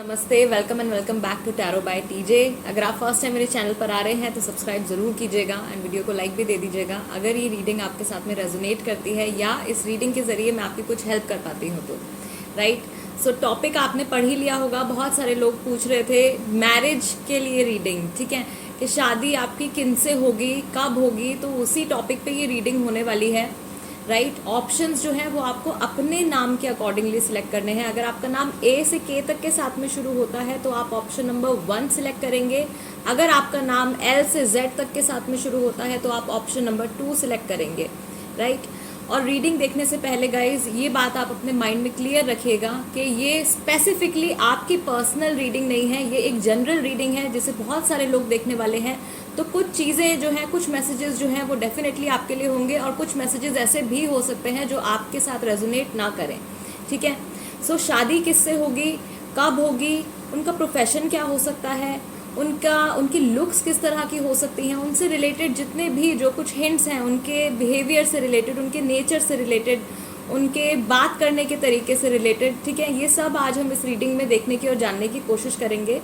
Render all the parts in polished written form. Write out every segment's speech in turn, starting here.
नमस्ते, welcome and welcome back to tarot by TJ. अगर आप फर्स्ट टाइम मेरे चैनल पर आ रहे हैं तो सब्सक्राइब जरूर कीजिएगा एंड वीडियो को लाइक भी दे दीजिएगा अगर ये रीडिंग आपके साथ में रेजोनेट करती है या इस रीडिंग के जरिए मैं आपकी कुछ हेल्प कर पाती हूँ तो राइट। सो टॉपिक आपने पढ़ ही लिया होगा। बहुत सारे लोग पूछ रहे थे मैरिज के लिए रीडिंग, ठीक है, कि शादी आपकी किनसे होगी, कब होगी, तो उसी टॉपिक पे ये रीडिंग होने वाली है राइट। ऑप्शंस जो हैं वो आपको अपने नाम के अकॉर्डिंगली सिलेक्ट करने हैं। अगर आपका नाम ए से के तक के साथ में शुरू होता है तो आप ऑप्शन नंबर 1 सिलेक्ट करेंगे। अगर आपका नाम एल से जेड तक के साथ में शुरू होता है तो आप ऑप्शन नंबर 2 सिलेक्ट करेंगे राइट। और रीडिंग देखने से पहले गाइज ये बात आप अपने माइंड में क्लियर रखिएगा कि ये स्पेसिफिकली आपकी पर्सनल रीडिंग नहीं है, ये एक जनरल रीडिंग है जिसे बहुत सारे लोग देखने वाले हैं। तो कुछ चीज़ें जो हैं, कुछ मैसेजेस जो हैं वो डेफिनेटली आपके लिए होंगे और कुछ मैसेजेस ऐसे भी हो सकते हैं जो आपके साथ रेजोनेट ना करें, ठीक है। सो शादी किससे होगी, कब होगी, उनका प्रोफेशन क्या हो सकता है, उनकी लुक्स किस तरह की हो सकती हैं, उनसे रिलेटेड जितने भी जो कुछ हिंट्स हैं, उनके बिहेवियर से रिलेटेड, उनके नेचर से रिलेटेड, उनके बात करने के तरीके से रिलेटेड, ठीक है, ये सब आज हम इस रीडिंग में देखने की और जानने की कोशिश करेंगे।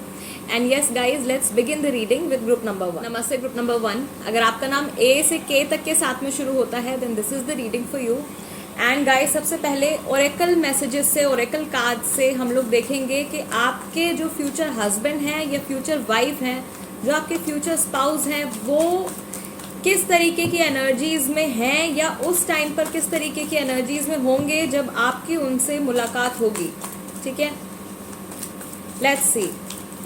And yes guys, let's begin the reading with group number 1। नमस्ते ग्रुप नंबर 1। अगर आपका नाम ए से के तक के साथ में शुरू होता है then this is the reading for you. And guys, सबसे पहले ओरेकल मैसेजेस से, ओरेकल कार्ड से हम लोग देखेंगे कि आपके जो फ्यूचर हस्बैंड हैं या फ्यूचर वाइफ हैं, जो आपके फ्यूचर स्पाउस हैं, वो किस तरीके की एनर्जीज में हैं या उस टाइम पर किस तरीके की एनर्जीज में होंगे जब आपकी उनसे मुलाकात होगी, ठीक है। लेट्स सी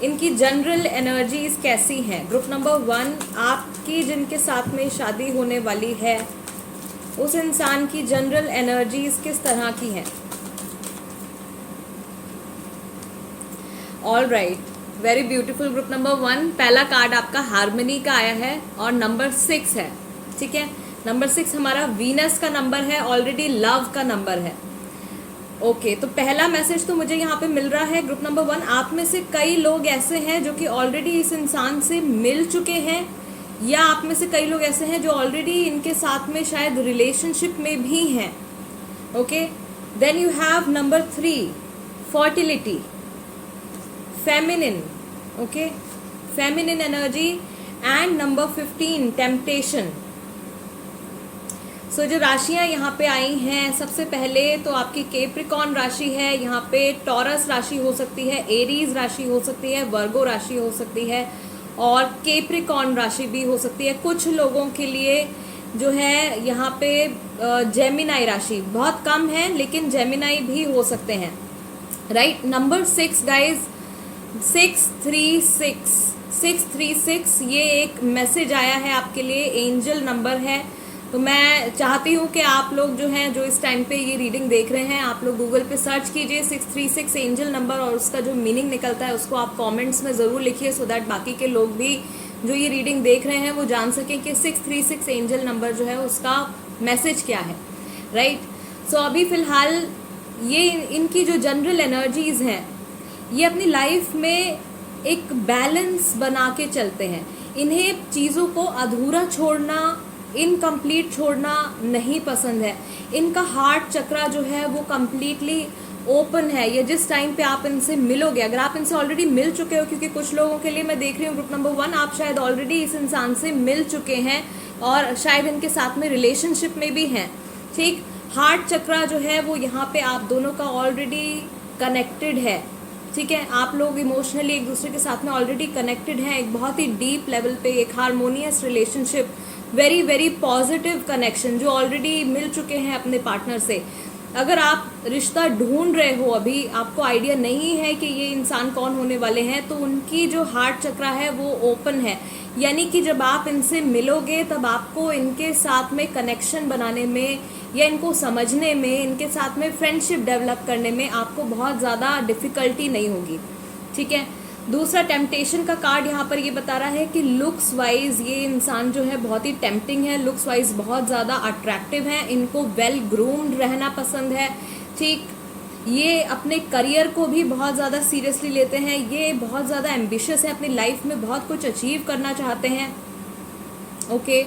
इनकी जनरल एनर्जीज कैसी हैं। ग्रुप नंबर 1, आपकी जिनके साथ में शादी होने वाली है उस इंसान की जनरल एनर्जीज किस तरह की हैं। All right, very beautiful group number 1। पहला कार्ड आपका हार्मनी का आया है और नंबर 6 है, ठीक है। नंबर 6 हमारा वीनस का नंबर है, ऑलरेडी लव का नंबर है। ओके, तो पहला मैसेज तो मुझे यहाँ पे मिल रहा है ग्रुप नंबर 1, आप में से कई लोग ऐसे हैं जो कि ऑलरेडी इस इंसान से मिल चुके हैं या आप में से कई लोग ऐसे हैं जो ऑलरेडी इनके साथ में शायद रिलेशनशिप में भी हैं। Okay, then you have number 3, fertility, feminine, okay, feminine energy, and number 15, temptation. So जो राशियां यहाँ पे आई हैं, सबसे पहले तो आपकी कैप्रिकॉर्न राशि है, यहाँ पे टॉरस राशि हो सकती है, एरीज राशि हो सकती है, वर्गो राशि हो सकती है और कैप्रिकॉर्न राशि भी हो सकती है। कुछ लोगों के लिए जो है यहाँ पे जेमिनाई राशि बहुत कम है लेकिन जेमिनाई भी हो सकते हैं राइट। नंबर 6 गाइज, 636 ये एक मैसेज आया है आपके लिए, एंजल नंबर है। तो मैं चाहती हूँ कि आप लोग जो हैं, जो इस टाइम पे ये रीडिंग देख रहे हैं, आप लोग गूगल पे सर्च कीजिए 636 एंजल नंबर और उसका जो मीनिंग निकलता है उसको आप कमेंट्स में ज़रूर लिखिए सो दैट बाकी के लोग भी जो ये रीडिंग देख रहे हैं वो जान सकें कि 636 एंजल नंबर जो है उसका मैसेज क्या है राइट। सो अभी फ़िलहाल ये इनकी जो जनरल एनर्जीज़ हैं ये अपनी लाइफ में एक बैलेंस बना के चलते हैं। इन्हें चीज़ों को अधूरा छोड़ना, इनकम्प्लीट छोड़ना नहीं पसंद है। इनका हार्ट चक्रा जो है वो कम्प्लीटली ओपन है। ये जिस टाइम पे आप इनसे मिलोगे, अगर आप इनसे ऑलरेडी मिल चुके हो, क्योंकि कुछ लोगों के लिए मैं देख रही हूँ ग्रुप नंबर 1 आप शायद ऑलरेडी इस इंसान से मिल चुके हैं और शायद इनके साथ में रिलेशनशिप में भी हैं, ठीक। हार्ट चक्रा जो है वो यहाँ पे आप दोनों का ऑलरेडी कनेक्टेड है, ठीक है। आप लोग इमोशनली एक दूसरे के साथ में ऑलरेडी कनेक्टेड हैं, एक बहुत ही डीप लेवल पे, एक harmonious relationship, very very positive connection जो ऑलरेडी मिल चुके हैं अपने पार्टनर से। अगर आप रिश्ता ढूंढ रहे हो, अभी आपको आइडिया नहीं है कि ये इंसान कौन होने वाले हैं, तो उनकी जो हार्ट चक्रा है वो ओपन है, यानी कि जब आप इनसे मिलोगे तब आपको इनके साथ में कनेक्शन बनाने में या इनको समझने में, इनके साथ में फ्रेंडशिप डेवलप करने में आपको बहुत ज़्यादा डिफ़िकल्टी नहीं होगी, ठीक है। दूसरा टेम्पटेशन का कार्ड यहाँ पर ये बता रहा है कि लुक्स वाइज ये इंसान जो है बहुत ही टेम्पटिंग है, लुक्स वाइज बहुत ज़्यादा अट्रैक्टिव है, इनको वेल ग्रूम्ड रहना पसंद है, ठीक। ये अपने करियर को भी बहुत ज़्यादा सीरियसली लेते हैं, ये बहुत ज़्यादा एम्बिशियस है, अपनी लाइफ में बहुत कुछ अचीव करना चाहते हैं, ओके।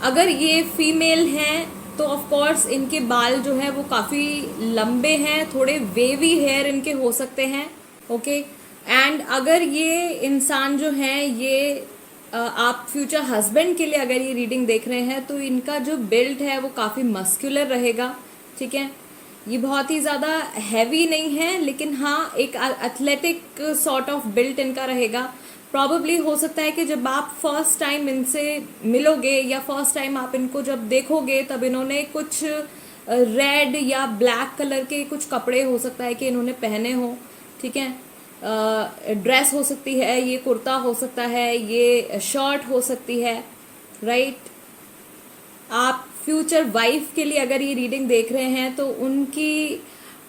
अगर ये फीमेल हैं तो ऑफ कोर्स इनके बाल जो है वो काफ़ी लंबे हैं, थोड़े वेवी हेयर इनके हो सकते हैं, ओके। एंड अगर ये इंसान जो है ये आप फ्यूचर हस्बैंड के लिए अगर ये रीडिंग देख रहे हैं तो इनका जो बिल्ड है वो काफ़ी मस्कुलर रहेगा, ठीक है। ये बहुत ही ज़्यादा हैवी नहीं है, लेकिन हाँ एक एथलेटिक सॉर्ट ऑफ बिल्ड इनका रहेगा। प्रॉबेबली हो सकता है कि जब आप फर्स्ट टाइम इनसे मिलोगे या फर्स्ट टाइम आप इनको जब देखोगे तब इन्होंने कुछ रेड या ब्लैक कलर के कुछ कपड़े हो सकता है कि इन्होंने पहने हो, ठीक है। ड्रेस हो सकती है, ये कुर्ता हो सकता है, ये शर्ट हो सकती है, राइट। आप फ्यूचर वाइफ के लिए अगर ये रीडिंग देख रहे हैं तो उनकी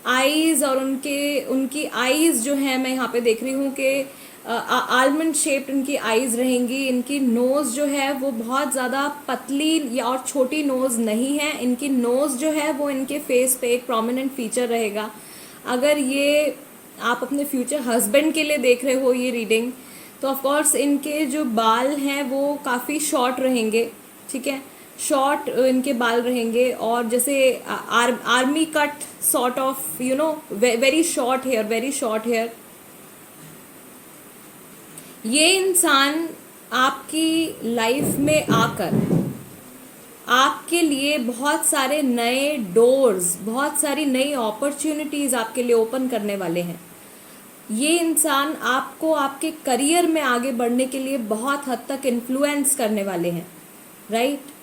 आईज और उनकी आईज जो है मैं यहाँ पे देख रही हूँ कि आलमंड शेप्ड इनकी आईज रहेंगी। इनकी नोज जो है वो बहुत ज़्यादा पतली या और छोटी नोज नहीं है। इनकी नोज जो है वो इनके फेस पे एक प्रोमिनेंट फीचर रहेगा। अगर ये आप अपने फ्यूचर हस्बैंड के लिए देख रहे हो ये रीडिंग, तो ऑफ कोर्स इनके जो बाल हैं वो काफ़ी शॉर्ट रहेंगे, ठीक है। शॉर्ट इनके बाल रहेंगे और जैसे army cut sort of you know very short hair, very short hair. ये इंसान आपकी लाइफ में आकर आपके लिए बहुत सारे नए डोर्स, बहुत सारी नई अपॉर्चुनिटीज आपके लिए ओपन करने वाले हैं। ये इंसान आपको आपके करियर में आगे बढ़ने के लिए बहुत हद तक इन्फ्लुएंस करने वाले हैं, राइट।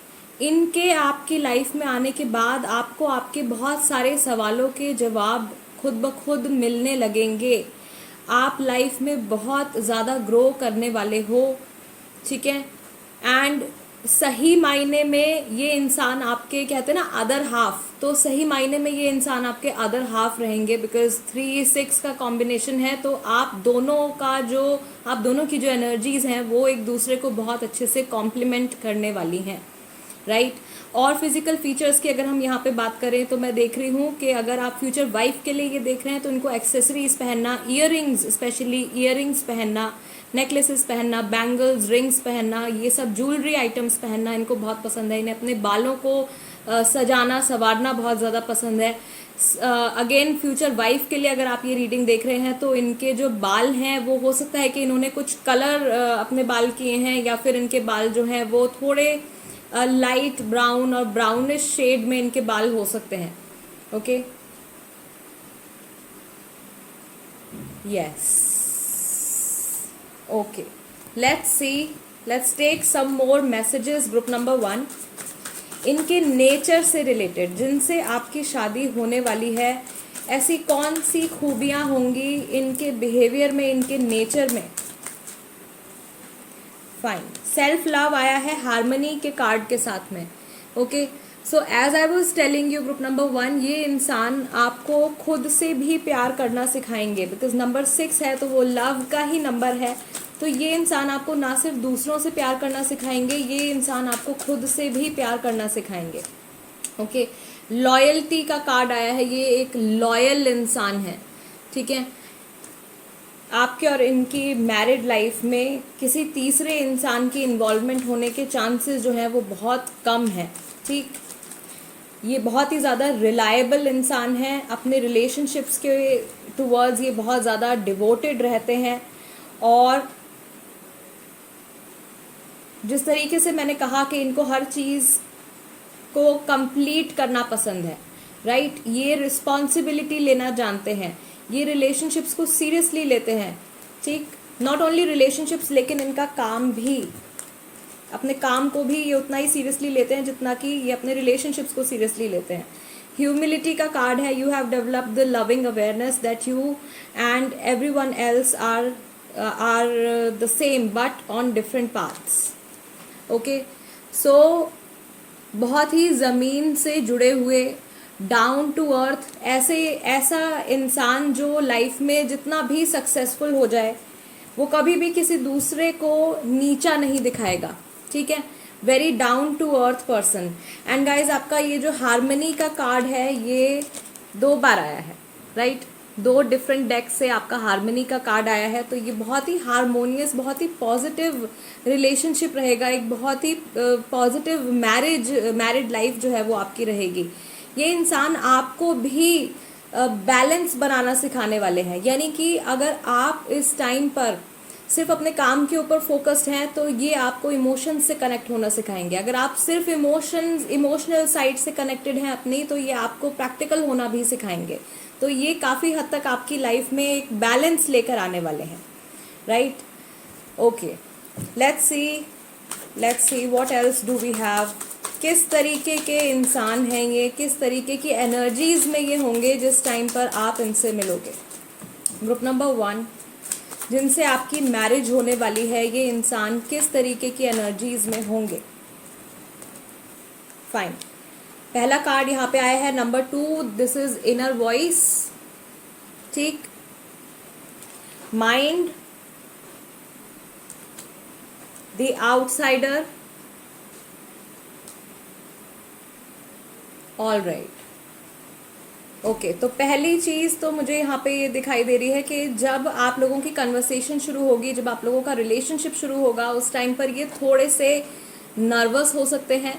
इनके आपकी लाइफ में आने के बाद आपको आपके बहुत सारे सवालों के जवाब खुद ब खुद मिलने लगेंगे। आप लाइफ में बहुत ज़्यादा ग्रो करने वाले हो, ठीक है। एंड सही मायने में ये इंसान आपके कहते हैं ना अदर हाफ, तो सही मायने में ये इंसान आपके अदर हाफ रहेंगे, बिकॉज 3-6 का कॉम्बिनेशन है। तो आप दोनों की जो एनर्जीज हैं वो एक दूसरे को बहुत अच्छे से कॉम्प्लीमेंट करने वाली हैं, राइट। और फिजिकल फीचर्स की अगर हम यहाँ पे बात करें तो मैं देख रही हूँ कि अगर आप फ्यूचर वाइफ के लिए ये देख रहे हैं तो इनको एक्सेसरीज पहनना, ईयरिंग्स, स्पेशली ईयरिंग्स पहनना, नेकलेसेस पहनना, बैंगल्स, रिंग्स पहनना, ये सब ज्वेलरी आइटम्स पहनना इनको बहुत पसंद है। इन्हें अपने बालों को सजाना संवारना बहुत ज़्यादा पसंद है। अगेन फ्यूचर वाइफ के लिए अगर आप ये रीडिंग देख रहे हैं तो इनके जो बाल हैं वो हो सकता है कि इन्होंने कुछ कलर अपने बाल किए हैं, या फिर इनके बाल जो हैं वो थोड़े लाइट ब्राउन और ब्राउनिश शेड में इनके बाल हो सकते हैं, okay. Yes, okay, let's take some more messages. Group number 1, इनके नेचर से रिलेटेड, जिनसे आपकी शादी होने वाली है, ऐसी कौन सी खूबियां होंगी इनके बिहेवियर में, इनके नेचर में। फाइन, सेल्फ लव आया है हार्मनी के कार्ड के साथ में, okay. So as I was telling you group number 1, ये इंसान आपको खुद से भी प्यार करना सिखाएंगे, बिकॉज नंबर 6 है तो वो लव का ही नंबर है। तो ये इंसान आपको ना सिर्फ दूसरों से प्यार करना सिखाएंगे, ये इंसान आपको खुद से भी प्यार करना सिखाएंगे, ओके। लॉयल्टी का कार्ड आया है, ये एक लॉयल इंसान है, ठीक है। आपके और इनकी मैरिड लाइफ में किसी तीसरे इंसान की इन्वॉल्वमेंट होने के चांसेस जो हैं वो बहुत कम है, ठीक। ये बहुत ही ज़्यादा रिलायबल इंसान है, अपने रिलेशनशिप्स के टुवर्ड्स ये बहुत ज़्यादा डिवोटेड रहते हैं। और जिस तरीके से मैंने कहा कि इनको हर चीज़ को कंप्लीट करना पसंद है, राइट। ये रिस्पॉन्सिबिलिटी लेना जानते हैं, ये रिलेशनशिप्स को सीरियसली लेते हैं, ठीक। नॉट ओनली रिलेशनशिप्स, लेकिन इनका काम भी, अपने काम को भी ये उतना ही सीरियसली लेते हैं जितना कि ये अपने रिलेशनशिप्स को सीरियसली लेते हैं। ह्यूमिलिटी का कार्ड है, you have developed the loving awareness that you and everyone else are the same but on different paths, okay. So बहुत ही ज़मीन से जुड़े हुए, डाउन टू अर्थ, ऐसा इंसान जो लाइफ में जितना भी सक्सेसफुल हो जाए वो कभी भी किसी दूसरे को नीचा नहीं दिखाएगा, ठीक है। Very down to earth person. And guys, आपका ये जो हार्मनी का कार्ड है ये 2 बार आया है, राइट। 2 डिफरेंट डेक से आपका हार्मनी का कार्ड आया है, तो ये बहुत ही हारमोनियस, बहुत ही पॉजिटिव रिलेशनशिप रहेगा, एक बहुत ही पॉजिटिव मैरिड लाइफ जो है वो आपकी रहेगी। ये इंसान आपको भी बैलेंस बनाना सिखाने वाले हैं। यानी कि अगर आप इस टाइम पर सिर्फ अपने काम के ऊपर फोकस्ड हैं तो ये आपको इमोशंस से कनेक्ट होना सिखाएंगे। अगर आप सिर्फ इमोशनल साइड से कनेक्टेड हैं अपनी, तो ये आपको प्रैक्टिकल होना भी सिखाएंगे। तो ये काफ़ी हद तक आपकी लाइफ में एक बैलेंस लेकर आने वाले हैं, right? Okay, let's see what else do we have. किस तरीके के इंसान हैं ये, किस तरीके की एनर्जीज में ये होंगे जिस टाइम पर आप इनसे मिलोगे। ग्रुप नंबर 1, जिनसे आपकी मैरिज होने वाली है, ये इंसान किस तरीके की एनर्जीज में होंगे। फाइन, पहला कार्ड यहाँ पे आया है number 2, this is inner voice, ठीक। Mind, the outsider, all right. Okay, तो पहली चीज़ तो मुझे यहाँ पे ये दिखाई दे रही है कि जब आप लोगों की कन्वर्सेशन शुरू होगी, जब आप लोगों का रिलेशनशिप शुरू होगा, उस टाइम पर ये थोड़े से नर्वस हो सकते हैं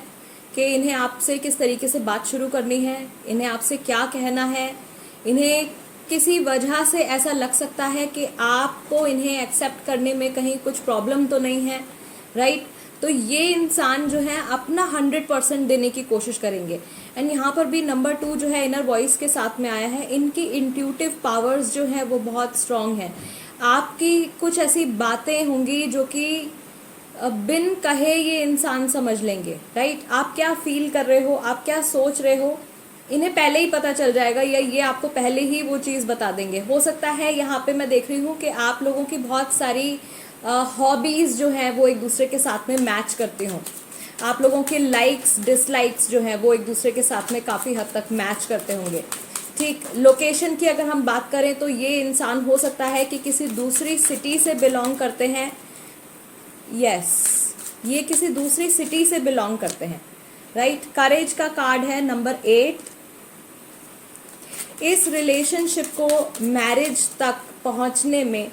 कि इन्हें आपसे किस तरीके से बात शुरू करनी है, इन्हें आपसे क्या कहना है। इन्हें किसी वजह से ऐसा लग सकता है कि आपको इन्हें एक्सेप्ट करने में कहीं कुछ प्रॉब्लम तो नहीं है, राइट? तो ये इंसान जो है अपना 100% देने की कोशिश करेंगे। एंड यहाँ पर भी नंबर 2 जो है इनर वॉइस के साथ में आया है। इनकी इंट्यूटिव पावर्स जो है वो बहुत स्ट्रांग है। आपकी कुछ ऐसी बातें होंगी जो कि बिन कहे ये इंसान समझ लेंगे, राइट? आप क्या फील कर रहे हो, आप क्या सोच रहे हो, इन्हें पहले ही पता चल जाएगा, या ये आपको पहले ही वो चीज़ बता देंगे। हो सकता है यहाँ पे मैं देख रही हूँ कि आप लोगों की बहुत सारी हॉबीज़ जो हैं वो एक दूसरे के साथ में मैच करती हों। आप लोगों के लाइक्स डिसलाइक्स जो हैं वो एक दूसरे के साथ में काफ़ी हद तक मैच करते होंगे, ठीक। लोकेशन की अगर हम बात करें तो ये इंसान हो सकता है कि किसी दूसरी सिटी से बिलोंग करते हैं। यस, ये किसी दूसरी सिटी से बिलोंग करते हैं, राइट। करेज का कार्ड है नंबर 8। इस रिलेशनशिप को मैरिज तक पहुंचने में,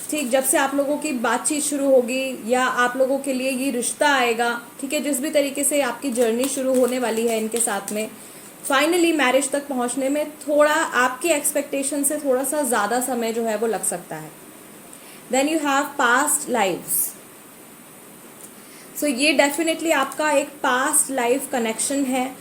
ठीक, जब से आप लोगों की बातचीत शुरू होगी या आप लोगों के लिए ये रिश्ता आएगा, ठीक है, जिस भी तरीके से आपकी जर्नी शुरू होने वाली है इनके साथ में, फाइनली मैरिज तक पहुंचने में थोड़ा आपकी एक्सपेक्टेशन से थोड़ा सा ज़्यादा समय जो है वो लग सकता है। Then you have past lives. So ये डेफिनेटली आपका एक पास्ट लाइफ कनेक्शन है।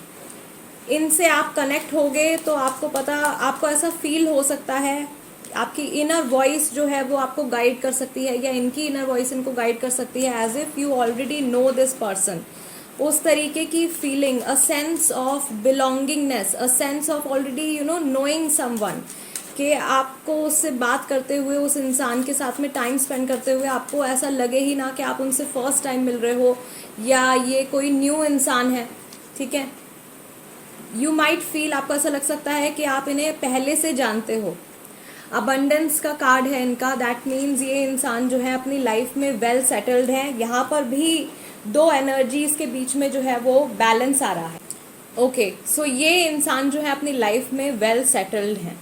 इनसे आप कनेक्ट होगे तो आपको ऐसा फील हो सकता है, आपकी इनर वॉइस जो है वो आपको गाइड कर सकती है, या इनकी इनर वॉइस इनको गाइड कर सकती है, as if you already know this person. उस तरीके की feeling, a sense of belongingness, a sense of already knowing someone, कि आपको उससे बात करते हुए, उस इंसान के साथ में टाइम स्पेंड करते हुए आपको ऐसा लगे ही ना कि आप उनसे फर्स्ट टाइम मिल रहे हो या ये कोई न्यू इंसान है, ठीक है। यू माइट फील, आपको ऐसा लग सकता है कि आप इन्हें पहले से जानते हो। अबंडेंस का कार्ड है इनका, दैट मीन्स ये इंसान जो है अपनी लाइफ में वेल सेटल्ड है। यहाँ पर भी दो एनर्जीज के बीच में जो है वो बैलेंस आ रहा है। ओके, सो ये इंसान जो है अपनी लाइफ में वेल सेटल्ड है।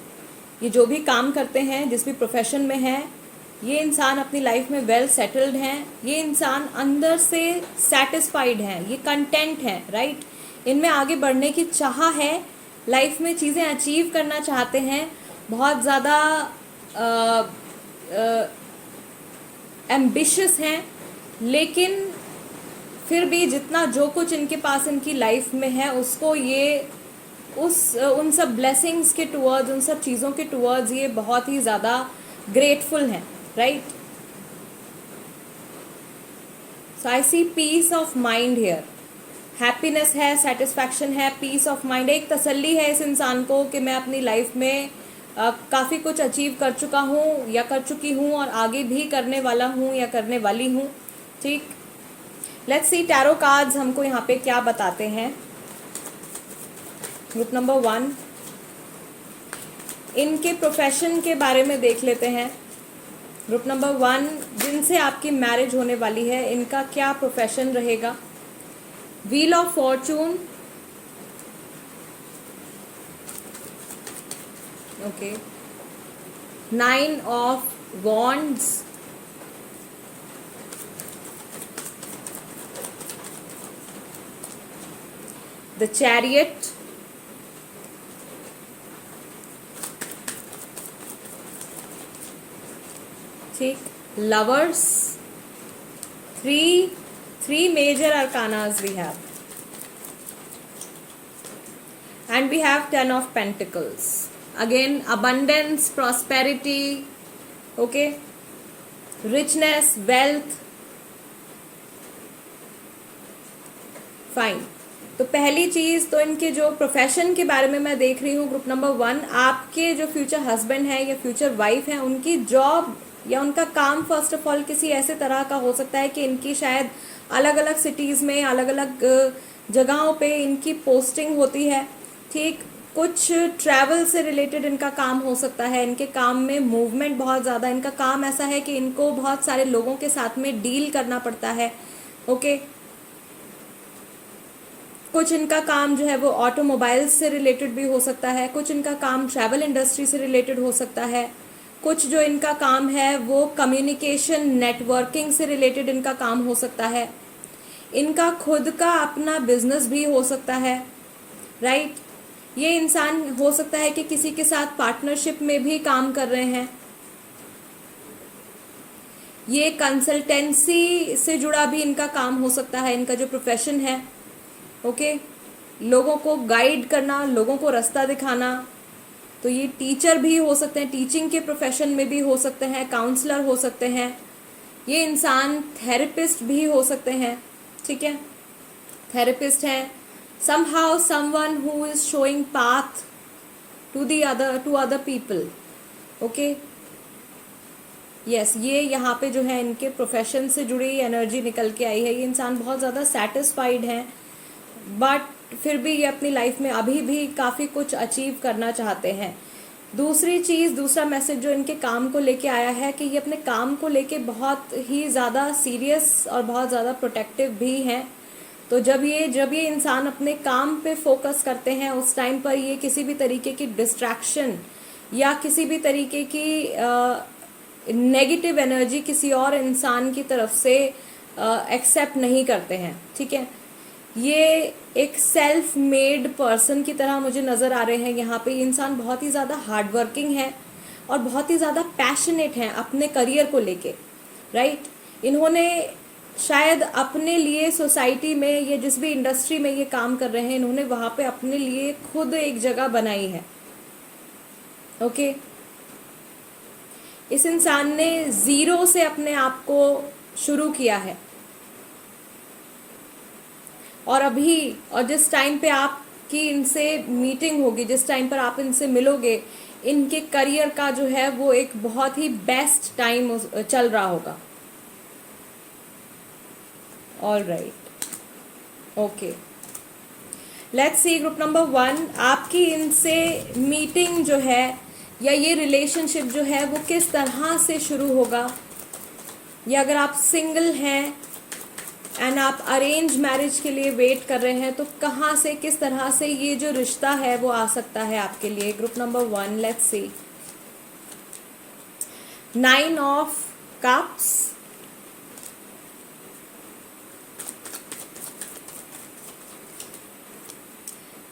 ये जो भी काम करते हैं, जिस भी प्रोफेशन में है, ये इंसान अपनी लाइफ में वेल सेटल्ड हैं। ये इंसान अंदर से सेटिस्फाइड हैं, ये कंटेंट हैं, राइट। इनमें आगे बढ़ने की चाह है, लाइफ में चीज़ें अचीव करना चाहते हैं, बहुत ज़्यादा एम्बिशियस हैं, लेकिन फिर भी जितना जो कुछ इनके पास इनकी लाइफ में है उसको ये उन सब ब्लेसिंग्स के टुवर्ड्स, उन सब चीज़ों के टुवर्ड्स ये बहुत ही ज़्यादा ग्रेटफुल हैं, right. So I see peace of mind here, happiness है, सेटिस्फैक्शन है, पीस ऑफ माइंड, एक तसल्ली है इस इंसान को कि मैं अपनी लाइफ में काफ़ी कुछ अचीव कर चुका हूँ या कर चुकी हूँ और आगे भी करने वाला हूँ या करने वाली हूँ, ठीक। लेट्स सी टैरो कार्ड्स हमको यहाँ पे क्या बताते हैं। ग्रुप नंबर 1, इनके प्रोफेशन के बारे में देख लेते हैं। ग्रुप नंबर 1, जिनसे आपकी मैरिज होने वाली है, इनका क्या प्रोफेशन रहेगा। Wheel of Fortune, okay, 9 of wands, the chariot, ठीक, lovers, three major arcanas we have, and we have 10 of pentacles. Again, abundance, prosperity, okay, richness, wealth. Fine. तो पहली चीज तो इनके जो प्रोफेशन के बारे में मैं देख रही हूँ, ग्रुप नंबर 1, आपके जो फ्यूचर हस्बैंड है या फ्यूचर वाइफ है, उनकी जॉब या उनका काम फर्स्ट ऑफ ऑल किसी ऐसे तरह का हो सकता है कि इनकी शायद अलग अलग सिटीज़ में, अलग अलग जगहों पे इनकी पोस्टिंग होती है। ठीक, कुछ ट्रैवल से रिलेटेड इनका काम हो सकता है। इनके काम में मूवमेंट बहुत ज़्यादा, इनका काम ऐसा है कि इनको बहुत सारे लोगों के साथ में डील करना पड़ता है। ओके, कुछ इनका काम जो है वो ऑटोमोबाइल्स से रिलेटेड भी हो सकता है, कुछ इनका काम ट्रैवल इंडस्ट्री से रिलेटेड हो सकता है, कुछ जो इनका काम है वो कम्युनिकेशन नेटवर्किंग से रिलेटेड इनका काम हो सकता है। इनका खुद का अपना बिजनेस भी हो सकता है, राइट। ये इंसान हो सकता है कि किसी के साथ पार्टनरशिप में भी काम कर रहे हैं। ये कंसल्टेंसी से जुड़ा भी इनका काम हो सकता है, इनका जो प्रोफेशन है। ओके, लोगों को गाइड करना, लोगों को रास्ता दिखाना। तो ये टीचर भी हो सकते हैं, टीचिंग के प्रोफेशन में भी हो सकते हैं, काउंसलर हो सकते हैं। ये इंसान थेरेपिस्ट भी हो सकते हैं, ठीक है, थेरेपिस्ट हैं। somehow someone who is showing path to other people. okay, yes, ये यहाँ पे जो है इनके प्रोफेशन से जुड़ी एनर्जी निकल के आई है। ये इंसान बहुत ज़्यादा सेटिस्फाइड हैं, बट फिर भी ये अपनी लाइफ में अभी भी काफ़ी कुछ अचीव करना चाहते हैं। दूसरी चीज़, दूसरा मैसेज जो इनके काम को लेके आया है कि ये अपने काम को लेके बहुत ही ज़्यादा सीरियस और बहुत ज़्यादा प्रोटेक्टिव भी हैं। तो जब ये इंसान अपने काम पे फोकस करते हैं, उस टाइम पर ये किसी भी तरीके की डिस्ट्रैक्शन या किसी भी तरीके की नेगेटिव एनर्जी किसी और इंसान की तरफ से एक्सेप्ट नहीं करते हैं, ठीक है। ये एक सेल्फ मेड पर्सन की तरह मुझे नज़र आ रहे हैं यहाँ पे। ये इंसान बहुत ही ज़्यादा हार्ड वर्किंग है और बहुत ही ज़्यादा पैशनेट हैं अपने करियर को लेके, राइट। इन्होंने शायद अपने लिए सोसाइटी में या जिस भी इंडस्ट्री में ये काम कर रहे हैं, इन्होंने वहाँ पे अपने लिए खुद एक जगह बनाई है। ओके, इस इंसान ने ज़ीरो से अपने आप को शुरू किया है, और अभी और जिस टाइम पे आपकी इनसे मीटिंग होगी, जिस टाइम पर आप इनसे मिलोगे, इनके करियर का जो है वो एक बहुत ही बेस्ट टाइम चल रहा होगा। All right, okay, let's see group number 1, आपकी इनसे मीटिंग जो है या ये रिलेशनशिप जो है वो किस तरह से शुरू होगा, या अगर आप सिंगल हैं एंड आप अरेंज मैरिज के लिए वेट कर रहे हैं तो कहाँ से, किस तरह से ये जो रिश्ता है वो आ सकता है आपके लिए। Group number 1, let's see, 9 of cups,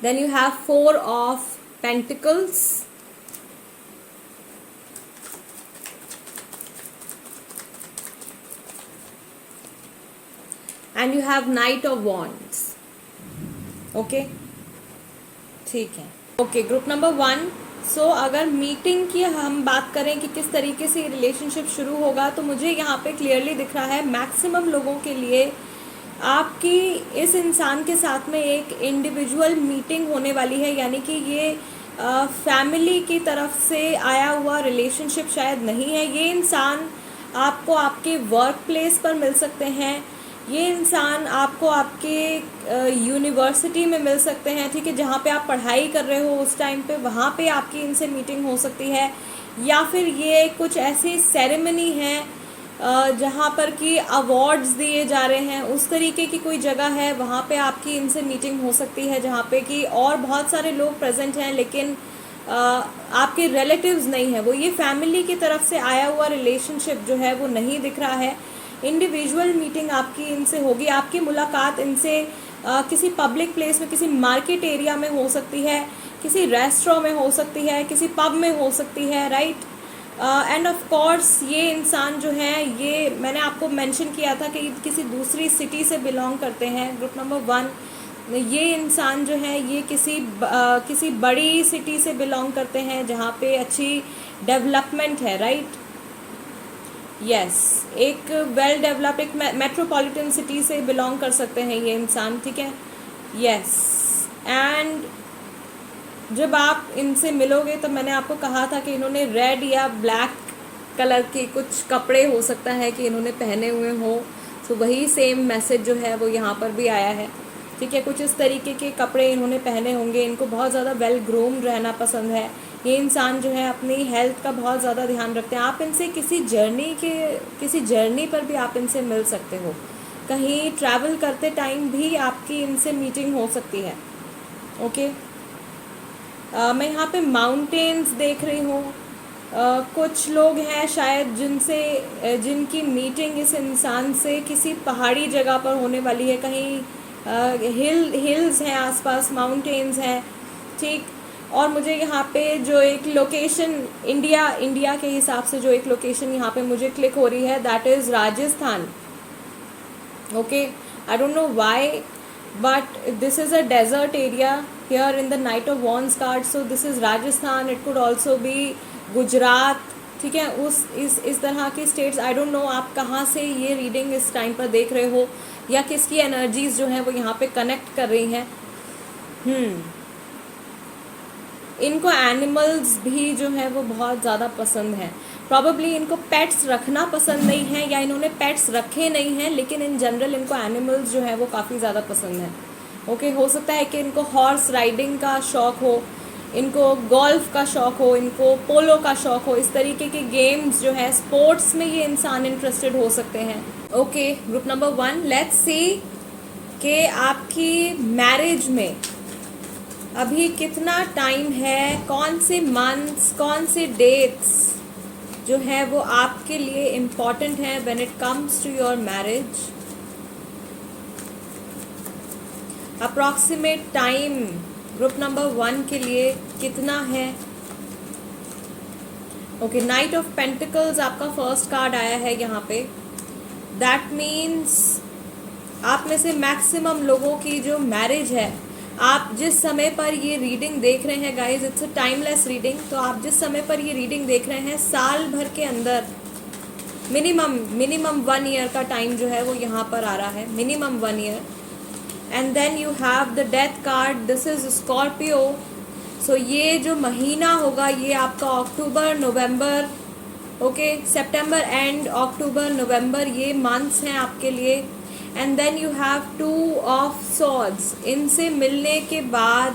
then you have 4 of pentacles, and you have knight of wands. Okay, ठीक है। ओके, ग्रुप नंबर 1, सो अगर मीटिंग की हम बात करें कि किस तरीके से रिलेशनशिप शुरू होगा, तो मुझे यहाँ पे क्लियरली दिख रहा है मैक्सिमम लोगों के लिए आपकी इस इंसान के साथ में एक इंडिविजुअल मीटिंग होने वाली है। यानी कि ये फैमिली की तरफ से आया हुआ रिलेशनशिप शायद नहीं है। ये इंसान आपको आपके वर्क प्लेस पर मिल सकते हैं, ये इंसान आपको आपके यूनिवर्सिटी में मिल सकते हैं, ठीक है, जहाँ पे आप पढ़ाई कर रहे हो उस टाइम पे, वहाँ पे आपकी इनसे मीटिंग हो सकती है। या फिर ये कुछ ऐसी सेरेमनी है जहाँ पर कि अवार्ड्स दिए जा रहे हैं, उस तरीके की कोई जगह है, वहाँ पे आपकी इनसे मीटिंग हो सकती है, जहाँ पे कि और बहुत सारे लोग प्रेजेंट हैं लेकिन आपके रिलेटिव्स नहीं है। वो ये फैमिली की तरफ से आया हुआ रिलेशनशिप जो है वो नहीं दिख रहा है। इंडिविजुअल मीटिंग आपकी इनसे होगी। आपकी मुलाकात इनसे किसी पब्लिक प्लेस में, किसी मार्केट एरिया में हो सकती है, किसी रेस्टोरेंट में हो सकती है, किसी पब में हो सकती है, राइट। एंड ऑफ कोर्स ये इंसान जो है, ये मैंने आपको मेंशन किया था कि किसी दूसरी सिटी से बिलोंग करते हैं। ग्रुप नंबर 1, ये इंसान जो है ये किसी बड़ी सिटी से बिलोंग करते हैं जहाँ पे अच्छी डेवलपमेंट है, राइट। यस, एक वेल डेवलप्ड, एक मेट्रोपॉलिटन सिटी से बिलोंग कर सकते हैं ये इंसान, ठीक है। यस, एंड जब आप इनसे मिलोगे तो मैंने आपको कहा था कि इन्होंने रेड या ब्लैक कलर के कुछ कपड़े हो सकता है कि इन्होंने पहने हुए हो। तो वही सेम मैसेज जो है वो यहाँ पर भी आया है, ठीक है। कुछ इस तरीके के कपड़े इन्होंने पहने होंगे। इनको बहुत ज़्यादा वेल ग्रूम्ड रहना पसंद है। ये इंसान जो है अपनी हेल्थ का बहुत ज़्यादा ध्यान रखते हैं। आप इनसे किसी जर्नी पर भी आप इनसे मिल सकते हो। कहीं ट्रैवल करते टाइम भी आपकी इनसे मीटिंग हो सकती है, ओके। मैं यहाँ पे माउंटेन्स देख रही हूँ। कुछ लोग हैं शायद जिनकी मीटिंग इस इंसान से किसी पहाड़ी जगह पर होने वाली है। कहीं हिल्स हैं आसपास, माउंटेन्स हैं, ठीक। और मुझे यहाँ पे जो एक लोकेशन इंडिया के हिसाब से जो एक लोकेशन यहाँ पे मुझे क्लिक हो रही है, that is Rajasthan, okay. I don't know why, but this is a desert area here in the Knight of Wands card, so this is Rajasthan, it could also be Gujarat, ठीक है। इस तरह के स्टेट्स, आई डोंट नो आप कहाँ से ये reading इस टाइम पर देख रहे हो या किसकी एनर्जीज जो हैं वो यहाँ पे कनेक्ट कर रही हैं। इनको एनिमल्स भी जो है वो बहुत ज़्यादा पसंद है। प्रॉबेबली इनको पेट्स रखना पसंद नहीं है या इन्होंने पेट्स रखे नहीं हैं, लेकिन इन जनरल इनको एनिमल्स जो है वो काफ़ी ज़्यादा पसंद है, ओके। हो सकता है कि इनको हॉर्स राइडिंग का शौक़ हो, इनको गोल्फ का शौक़ हो, इनको पोलो का शौक़ हो। इस तरीके के गेम्स जो है, स्पोर्ट्स में ये इंसान इंटरेस्टेड हो सकते हैं, okay. Group number 1, let's see कि आपकी मैरिज में अभी कितना टाइम है, कौन से मंथ्स, कौन से डेट्स जो है वो आपके लिए इम्पॉर्टेंट हैं when it comes to your marriage. Approximate time group number 1 के लिए कितना है, ओके। नाइट ऑफ पेंटिकल्स आपका फर्स्ट कार्ड आया है यहाँ पे। दैट मीन्स आप में से मैक्सिमम लोगों की जो मैरिज है, आप जिस समय पर ये रीडिंग देख रहे हैं guys, it's a timeless reading, तो आप जिस समय पर ये रीडिंग देख रहे हैं, साल भर के अंदर मिनिमम 1 ईयर का टाइम जो है वो यहाँ पर आ रहा है, minimum 1 year. And then you have the death card, this is Scorpio. So ये जो महीना होगा ये आपका अक्टूबर नवंबर, ओके, सितंबर एंड अक्टूबर नवंबर, ये मंथ्स हैं आपके लिए। And then you have 2 of swords. इनसे मिलने के बाद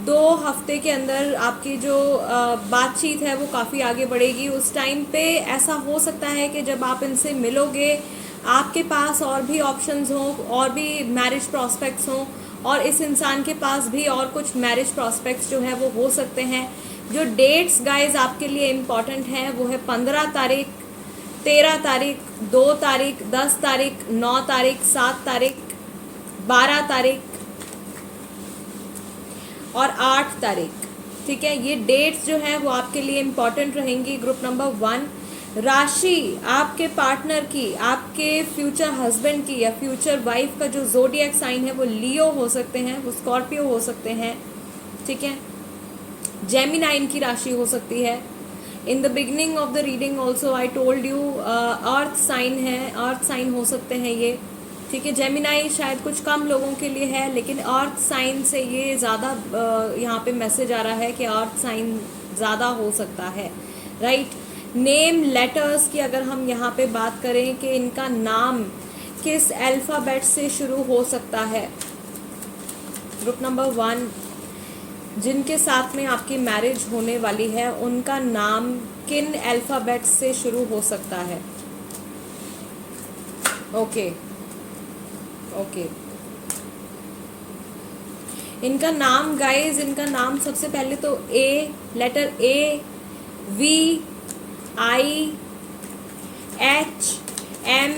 2 हफ्ते के अंदर आपकी जो बातचीत है वो काफ़ी आगे बढ़ेगी। उस टाइम पे ऐसा हो सकता है कि जब आप इनसे मिलोगे आपके पास और भी ऑप्शंस हों, और भी मैरिज प्रॉस्पेक्ट्स हों, और इस इंसान के पास भी और कुछ मैरिज प्रॉस्पेक्ट्स जो है वो हो सकते हैं। जो डेट्स गाइज आपके लिए इम्पॉर्टेंट हैं वो है 15 तारीख, 13 तारीख, 2 तारीख, 10 तारीख, 9 तारीख, 7 तारीख, 12 तारीख और 8 तारीख, ठीक है। ये डेट्स जो हैं वो आपके लिए इम्पॉर्टेंट रहेंगी। ग्रुप नंबर 1, राशि आपके पार्टनर की, आपके फ्यूचर हस्बैंड की या फ्यूचर वाइफ का जो ज़ोडिएक साइन है वो लियो हो सकते हैं, वो स्कॉर्पियो हो सकते हैं, ठीक है। जेमिनाइन की राशि हो सकती है। In the beginning of the reading also I told you earth sign है, अर्थ साइन हो सकते हैं ये, ठीक है। जेमिनाई शायद कुछ कम लोगों के लिए है, लेकिन अर्थ साइन से ये ज़्यादा यहाँ पे मैसेज आ रहा है कि अर्थ साइन ज़्यादा हो सकता है, राइट। नेम लेटर्स की अगर हम यहाँ पे बात करें कि इनका नाम किस अल्फ़ाबेट से शुरू हो सकता है। ग्रुप नंबर 1, जिनके साथ में आपकी मैरिज होने वाली है उनका नाम किन अल्फ़ाबेट से शुरू हो सकता है, ओके ओके। इनका नाम गाइज, इनका नाम सबसे पहले तो A, letter A, V, I, H, M,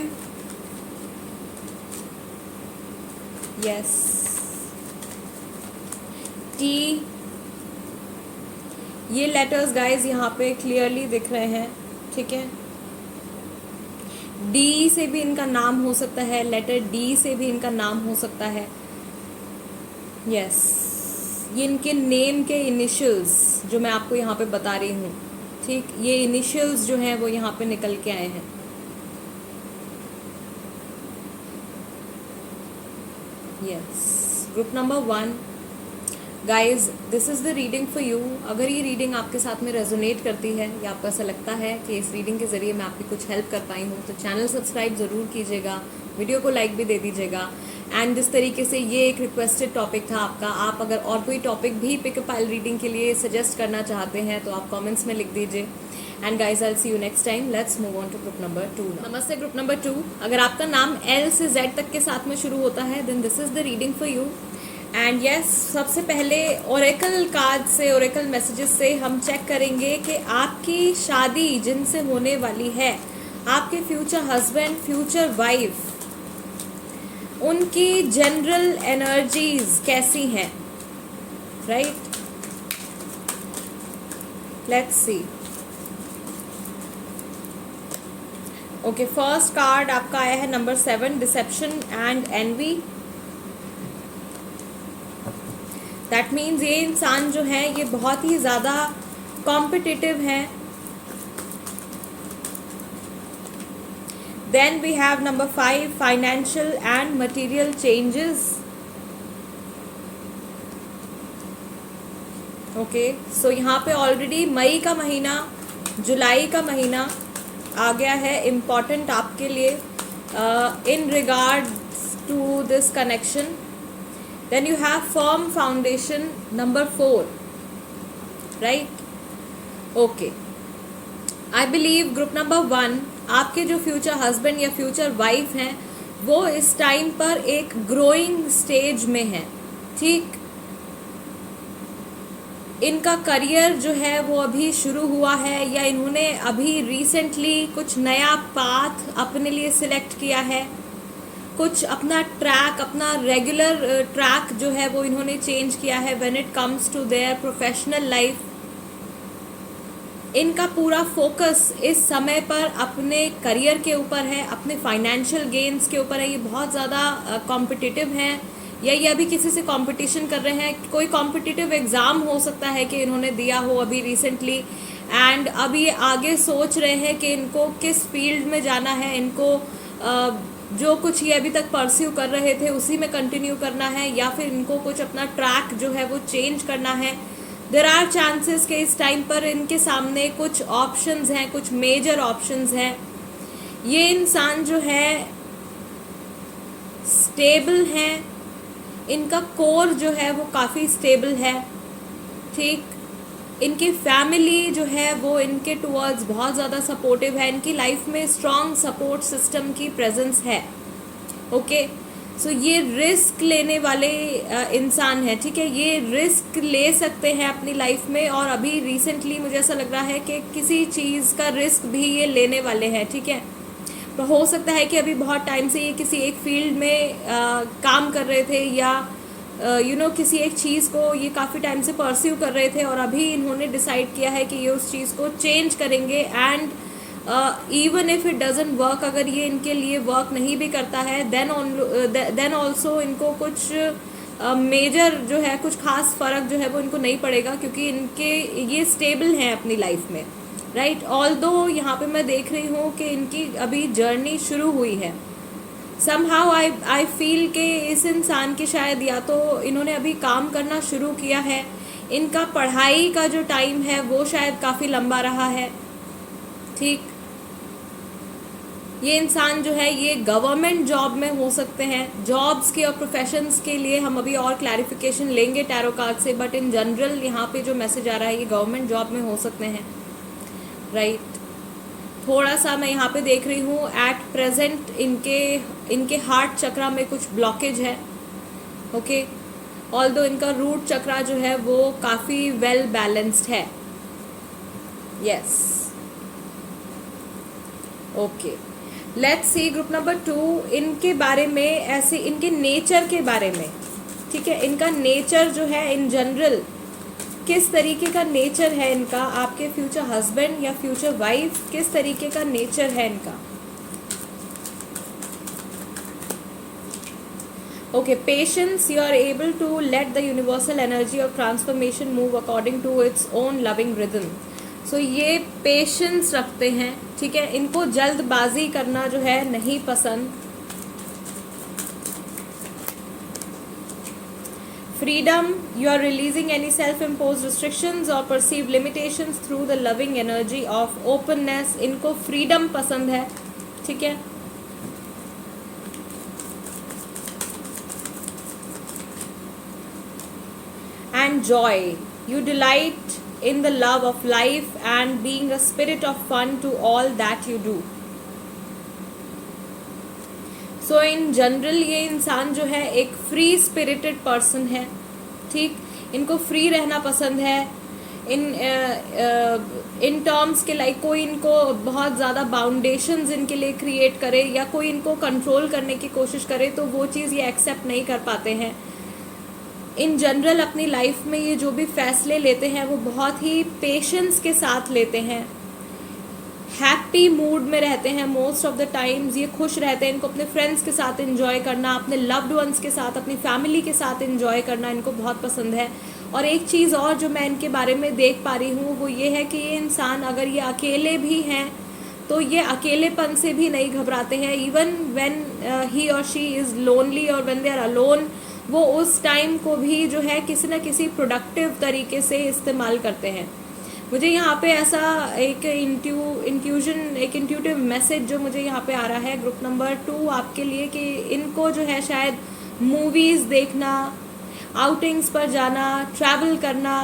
S, T, ये लेटर्स गाइज यहाँ पे क्लियरली दिख रहे हैं, ठीक है। डी से भी इनका नाम हो सकता है, लेटर डी से भी इनका नाम हो सकता है। यस, ये इनके नेम के इनिशियल्स जो मैं आपको यहाँ पे बता रही हूँ, ठीक, ये इनिशियल्स जो हैं वो यहाँ पे निकल के आए हैं। Yes, group number 1 guys, this is the reading for you. अगर ये रीडिंग आपके साथ में रेजोनेट करती है या आपको ऐसा लगता है कि इस रीडिंग के ज़रिए मैं आपकी कुछ हेल्प कर पाई हूँ, तो चैनल सब्सक्राइब ज़रूर कीजिएगा, वीडियो को लाइक भी दे दीजिएगा। एंड जिस तरीके से ये एक रिक्वेस्टेड टॉपिक था आपका, आप अगर और कोई टॉपिक भी पिक अ पाइल रीडिंग के लिए सजेस्ट करना चाहते हैं तो आप कमेंट्स में लिख दीजिए। And guys, I see you next time. Let's move on to group number 2। नमस्ते ग्रुप नंबर 2। अगर आपका नाम एल से जेड तक के साथ में शुरू होता है then this is the reading for you. And yes, सबसे पहले ओरेकल कार्ड से, ओरेकल मैसेजेस से हम चेक करेंगे कि आपकी शादी जिनसे होने वाली है, आपके फ्यूचर हस्बैंड, फ्यूचर वाइफ, उनकी जनरल एनर्जीज कैसी हैं, राइट। Let's see. Okay, first card आपका आया है number 7, deception and envy. That means ये इंसान जो है ये बहुत ही ज़्यादा कॉम्पिटिटिव है। Then we have number 5, financial and material changes. Okay, so यहाँ पे ऑलरेडी मई का महीना, जुलाई का महीना आ गया है इम्पॉर्टेंट आपके लिए in regards to this connection. Then you have firm foundation, number 4, right? Okay. I believe group number 1, आपके जो फ्यूचर हस्बैंड या फ्यूचर वाइफ हैं वो इस टाइम पर एक ग्रोइंग स्टेज में है, ठीक। इनका करियर जो है वो अभी शुरू हुआ है या इन्होंने अभी रिसेंटली कुछ नया पाथ अपने लिए सिलेक्ट किया है, कुछ अपना ट्रैक, अपना रेगुलर ट्रैक जो है वो इन्होंने चेंज किया है when it comes to their professional life. इनका पूरा फोकस इस समय पर अपने करियर के ऊपर है, अपने फाइनेंशियल गेन्स के ऊपर है। ये बहुत ज़्यादा कॉम्पिटिटिव हैं या ये अभी किसी से कंपटीशन कर रहे हैं। कोई कॉम्पिटिटिव एग्ज़ाम हो सकता है कि इन्होंने दिया हो अभी रिसेंटली, एंड अभी ये आगे सोच रहे हैं कि इनको किस फील्ड में जाना है, इनको जो कुछ ये अभी तक परस्यू कर रहे थे उसी में कंटिन्यू करना है या फिर इनको कुछ अपना ट्रैक जो है वो चेंज करना है। देयर आर चांसेस कि इस टाइम पर इनके सामने कुछ ऑप्शंस हैं, कुछ मेजर ऑप्शंस हैं। ये इंसान जो है स्टेबल हैं, इनका कोर जो है वो काफ़ी स्टेबल है, ठीक। इनकी फैमिली जो है वो इनके टुवर्ड्स बहुत ज़्यादा सपोर्टिव है, इनकी लाइफ में स्ट्रॉन्ग सपोर्ट सिस्टम की प्रेजेंस है। ओके, सो ये रिस्क लेने वाले इंसान है, ठीक है। ये रिस्क ले सकते हैं अपनी लाइफ में और अभी रिसेंटली मुझे ऐसा लग रहा है कि किसी चीज़ का रिस्क भी ये लेने वाले हैं, ठीक है। तो हो सकता है कि अभी बहुत टाइम से ये किसी एक फील्ड में काम कर रहे थे या किसी एक चीज़ को ये काफ़ी टाइम से परस्यू कर रहे थे और अभी इन्होंने डिसाइड किया है कि ये उस चीज़ को चेंज करेंगे। And even if it doesn't work, अगर ये इनके लिए वर्क नहीं भी करता है देन ऑल्सो इनको कुछ मेजर जो है, कुछ खास फ़र्क जो है वो इनको नहीं पड़ेगा क्योंकि इनके ये स्टेबल हैं अपनी लाइफ में, राइट। ऑल्दो यहाँ पे मैं देख रही हूँ कि इनकी अभी जर्नी शुरू हुई है। समहाउ आई फील कि इस इंसान की शायद या तो इन्होंने अभी काम करना शुरू किया है, इनका पढ़ाई का जो टाइम है वो शायद काफ़ी लंबा रहा है, ठीक। ये इंसान जो है ये गवर्नमेंट जॉब में हो सकते हैं। जॉब्स के और प्रोफेशंस के लिए हम अभी और क्लैरिफिकेशन लेंगे टैरो कार्ड से, बट इन जनरल यहाँ पे जो मैसेज आ रहा है ये गवर्नमेंट जॉब में हो सकते हैं, राइट। थोड़ा सा मैं यहाँ पे देख रही हूँ एट प्रेजेंट इनके हार्ट चक्रा में कुछ ब्लॉकेज है, ओके। ऑल्दो इनका रूट चक्रा जो है वो काफ़ी वेल बैलेंस्ड है, yes, okay. Let's see group number 2, इनके बारे में, ऐसे इनके नेचर के बारे में, ठीक है। इनका नेचर जो है इन जनरल किस तरीके का नेचर है इनका, आपके फ्यूचर हस्बैंड या फ्यूचर वाइफ किस तरीके का नेचर है इनका। Okay, patience, you are able to let the universal energy of transformation move according to its own loving rhythm. So ये patience रखते हैं, ठीक है, इनको जल्दबाजी करना जो है नहीं पसंद। Freedom, you are releasing any self-imposed restrictions or perceived limitations through the loving energy of openness. इनको freedom पसंद है, ठीक है। And joy, you delight in the love of life and being a spirit of fun to all that you do. So in general ये इंसान जो है एक फ्री स्पिरिटेड पर्सन है, ठीक, इनको फ्री रहना पसंद है। इन टर्म्स के लाइक कोई इनको बहुत ज़्यादा बाउंडेशंस इनके लिए क्रिएट करे या कोई इनको कंट्रोल करने की कोशिश करे तो वो चीज़ ये एक्सेप्ट नहीं कर पाते हैं। इन जनरल अपनी लाइफ में ये जो भी फैसले लेते हैं वो बहुत ही पेशेंस के साथ लेते हैं, हैप्पी मूड में रहते हैं मोस्ट ऑफ द टाइम्स, ये खुश रहते हैं। इनको अपने फ्रेंड्स के साथ एंजॉय करना, अपने लव्ड वंस के साथ, अपनी फैमिली के साथ एंजॉय करना इनको बहुत पसंद है। और एक चीज़ और जो मैं इनके बारे में देख पा रही हूँ वो ये है कि ये इंसान अगर ये अकेले भी हैं तो ये अकेलेपन से भी नहीं घबराते हैं। इवन व्हेन ही और शी इज़ लोनली और व्हेन दे आर अलोन, वो उस टाइम को भी जो है किसी न किसी प्रोडक्टिव तरीके से इस्तेमाल करते हैं। मुझे यहाँ पे ऐसा एक इंट्यूटिव मैसेज जो मुझे यहाँ पे आ रहा है ग्रुप नंबर 2 आपके लिए, कि इनको जो है शायद मूवीज़ देखना, आउटिंग्स पर जाना, ट्रैवल करना,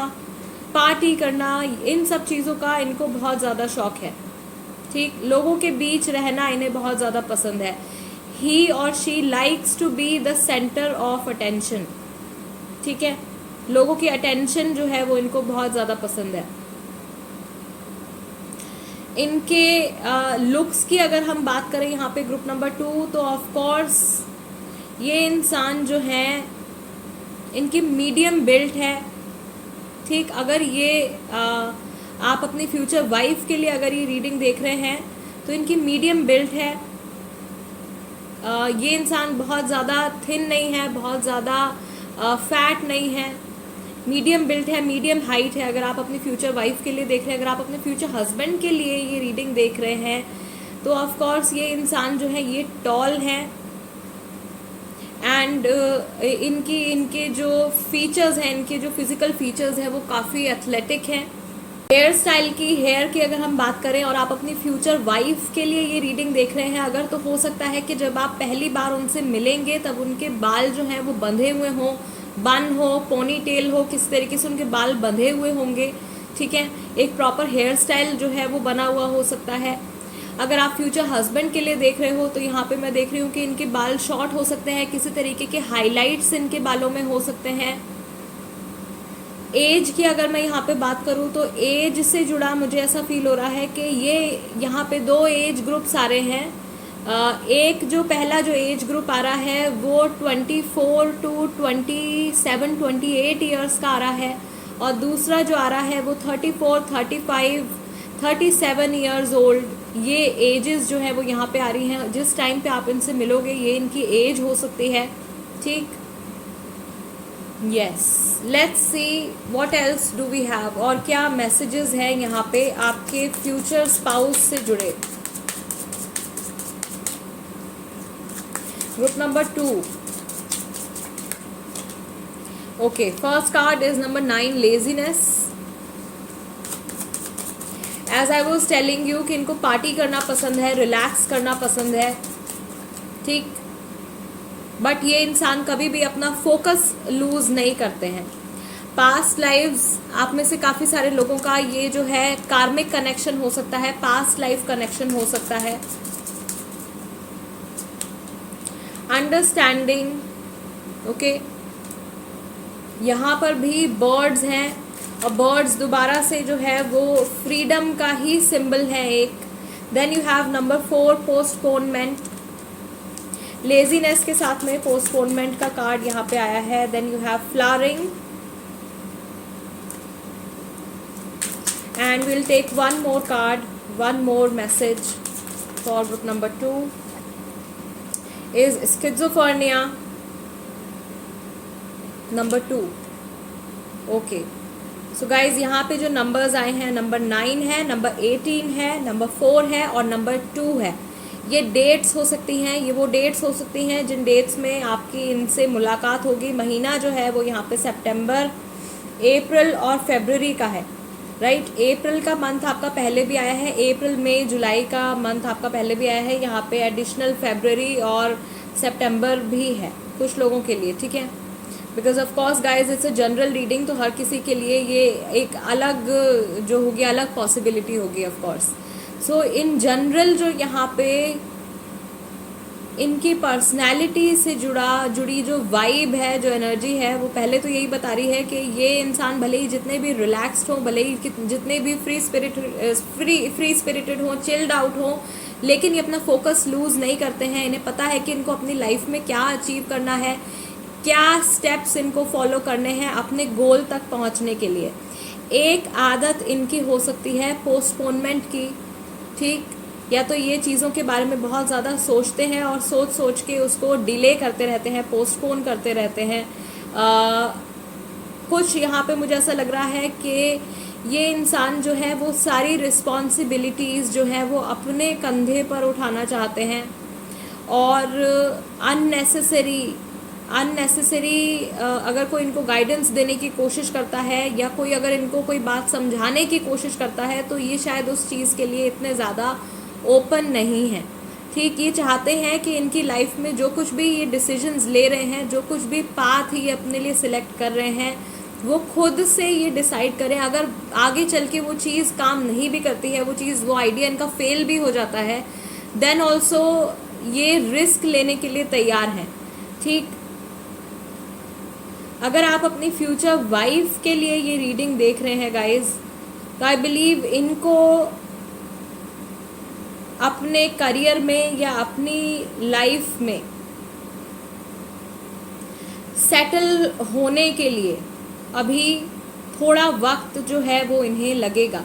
पार्टी करना, इन सब चीज़ों का इनको बहुत ज़्यादा शौक है, ठीक। लोगों के बीच रहना इन्हें बहुत ज़्यादा पसंद है। He or she likes to be the center of attention, ठीक है, लोगों की अटेंशन जो है वो इनको बहुत ज़्यादा पसंद है। इनके लुक्स की अगर हम बात करें यहाँ पे ग्रुप नंबर 2 तो ऑफ कोर्स ये इंसान जो है इनकी मीडियम बिल्ट है, ठीक। अगर ये आप अपनी फ्यूचर वाइफ के लिए अगर ये रीडिंग देख रहे हैं तो इनकी मीडियम बिल्ट है। ये इंसान बहुत ज़्यादा थिन नहीं है, बहुत ज़्यादा फैट नहीं है, मीडियम बिल्ट है, मीडियम हाइट है। अगर आप अपनी फ्यूचर वाइफ के लिए देख रहे हैं, अगर आप अपने फ्यूचर हस्बैंड के लिए ये रीडिंग देख रहे हैं तो ऑफ कोर्स ये इंसान जो है ये टॉल है। एंड इनके जो फीचर्स हैं, इनके जो फिजिकल फीचर्स हैं वो काफ़ी एथलेटिक हैं। हेयर स्टाइल की, हेयर की अगर हम बात करें और आप अपनी फ्यूचर वाइफ के लिए ये रीडिंग देख रहे हैं अगर, तो हो सकता है कि जब आप पहली बार उनसे मिलेंगे तब उनके बाल जो हैं वो बंधे हुए हों, बन हो, पोनी टेल हो, किस तरीके से उनके बाल बंधे हुए होंगे, ठीक है। एक प्रॉपर हेयर स्टाइल जो है वो बना हुआ हो सकता है। अगर आप फ्यूचर हस्बैंड के लिए देख रहे हो तो यहाँ पे मैं देख रही हूँ कि इनके बाल शॉर्ट हो सकते हैं, किसी तरीके के हाईलाइट्स इनके बालों में हो सकते हैं। एज की अगर मैं यहाँ पे बात करूँ तो एज से जुड़ा मुझे ऐसा फील हो रहा है कि ये यहाँ पे 2 एज ग्रुप्स आ रहे हैं। एक जो पहला जो एज ग्रुप आ रहा है वो 24 to 27, 28 ईयर्स का आ रहा है, और दूसरा जो आ रहा है वो 34, 35, 37 ईयर्स ओल्ड। ये एजेस जो है वो यहाँ पे आ रही हैं। जिस टाइम पे आप इनसे मिलोगे ये इनकी एज हो सकती है, ठीक। Yes, let's see what else do we have, और क्या मैसेजेस हैं यहाँ पे आपके फ्यूचर स्पाउस से जुड़े। Group number 2, okay, first card is number 9, laziness. As I was telling you कि इनको पार्टी करना पसंद है, रिलैक्स करना पसंद है, ठीक। बट ये इंसान कभी भी अपना फोकस लूज नहीं करते हैं। पास्ट लाइव्स आप में से काफ़ी सारे लोगों का ये जो है कार्मिक कनेक्शन हो सकता है, पास्ट लाइफ कनेक्शन हो सकता है। अंडरस्टैंडिंग, ओके, यहाँ पर भी बर्ड्स हैं, और बर्ड्स दोबारा से जो है वो फ्रीडम का ही सिंबल है एक। Then you have number 4, postponement. Laziness के साथ में पोस्टपोनमेंट का कार्ड यहाँ पे आया है। Then you have flowering, And we'll take one more card, one more message for group number 2 is schizophrenia number 2. Okay so guys यहाँ पे जो नंबर्स आए हैं, नंबर 9 है, नंबर 18 है, नंबर 4 है और नंबर 2 है. ये डेट्स हो सकती हैं, ये वो डेट्स हो सकती हैं जिन डेट्स में आपकी इनसे मुलाकात होगी. महीना जो है वो यहाँ पे सितंबर, अप्रैल और फरवरी का है, राइट. अप्रैल का मंथ आपका पहले भी आया है, अप्रैल मई जुलाई का मंथ आपका पहले भी आया है. यहाँ पे एडिशनल फरवरी और सितंबर भी है कुछ लोगों के लिए, ठीक है. Because of course guys it's a general reading, तो हर किसी के लिए ये एक अलग जो होगी, अलग पॉसिबिलिटी होगी of course. So in general जो यहाँ पे इनकी पर्सनैलिटी से जुड़ी जो वाइब है, जो एनर्जी है, वो पहले तो यही बता रही है कि ये इंसान भले ही जितने भी रिलैक्स्ड हों, भले ही जितने भी फ्री स्पिरिटेड हों, चिल्ड आउट हों, लेकिन ये अपना फोकस लूज़ नहीं करते हैं. इन्हें पता है कि इनको अपनी लाइफ में क्या अचीव करना है, क्या स्टेप्स इनको फॉलो करने हैं अपने गोल तक पहुंचने के लिए. एक आदत इनकी हो सकती है पोस्टपोनमेंट की, ठीक. या तो ये चीज़ों के बारे में बहुत ज़्यादा सोचते हैं और सोच के उसको डिले करते रहते हैं, पोस्टपोन करते रहते हैं. कुछ यहाँ पे मुझे ऐसा लग रहा है कि ये इंसान जो है वो सारी रिस्पॉन्सिबिलिटीज़ जो है वो अपने कंधे पर उठाना चाहते हैं और अननेसेसरी अगर कोई इनको गाइडेंस देने की कोशिश करता है या कोई अगर इनको कोई बात समझाने की कोशिश करता है तो ये शायद उस चीज़ के लिए इतने ज़्यादा ओपन नहीं है, ठीक. ये चाहते हैं कि इनकी लाइफ में जो कुछ भी ये डिसीजंस ले रहे हैं, जो कुछ भी पाथ ये अपने लिए सिलेक्ट कर रहे हैं, वो खुद से ये डिसाइड करें. अगर आगे चल के वो चीज़ काम नहीं भी करती है, वो आइडिया इनका फेल भी हो जाता है, देन ऑल्सो ये रिस्क लेने के लिए तैयार हैं, ठीक. अगर आप अपनी फ्यूचर वाइफ के लिए ये रीडिंग देख रहे हैं गाइज, तो आई बिलीव इनको अपने करियर में या अपनी लाइफ में सेटल होने के लिए अभी थोड़ा वक्त जो है वो इन्हें लगेगा.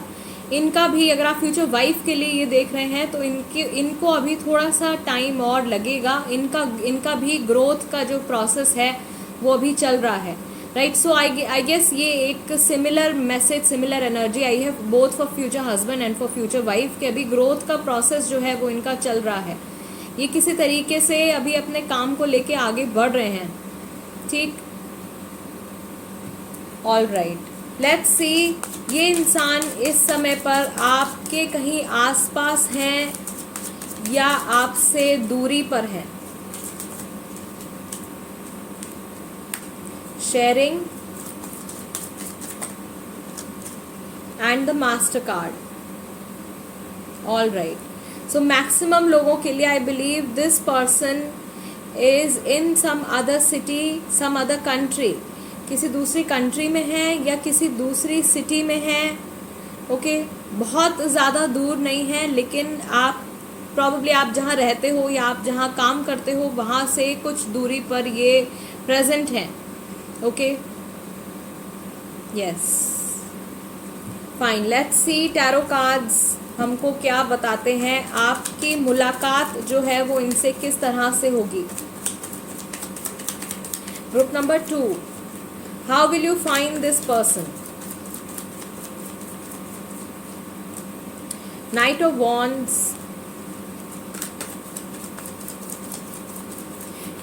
इनका भी, अगर आप फ्यूचर वाइफ के लिए ये देख रहे हैं तो इनको अभी थोड़ा सा टाइम और लगेगा. इनका भी ग्रोथ का जो प्रोसेस है वो अभी चल रहा है, राइट. सो आई गेस ये एक सिमिलर मैसेज, सिमिलर एनर्जी आई है both for future husband and for future wife के अभी ग्रोथ का प्रोसेस जो है वो इनका चल रहा है. ये किसी तरीके से अभी अपने काम को लेके आगे बढ़ रहे हैं, ठीक. ऑल राइट, लेट्स सी ये इंसान इस समय पर आपके कहीं आसपास हैं या आपसे दूरी पर है. Sharing and the master card. All right, so maximum लोगों के लिए I believe this person is in some other city, some other country. किसी दूसरी कंट्री में है या किसी दूसरी सिटी में है, ओके. बहुत ज़्यादा दूर नहीं है, लेकिन आप प्रॉब्ली आप जहाँ रहते हो या आप जहाँ काम करते हो वहाँ से कुछ दूरी पर ये प्रेजेंट हैं, okay. Yes, fine. Let's see tarot cards हमको क्या बताते हैं. आपकी मुलाकात जो है वो इनसे किस तरह से होगी. Group number 2, how will you find this person. Night of wands.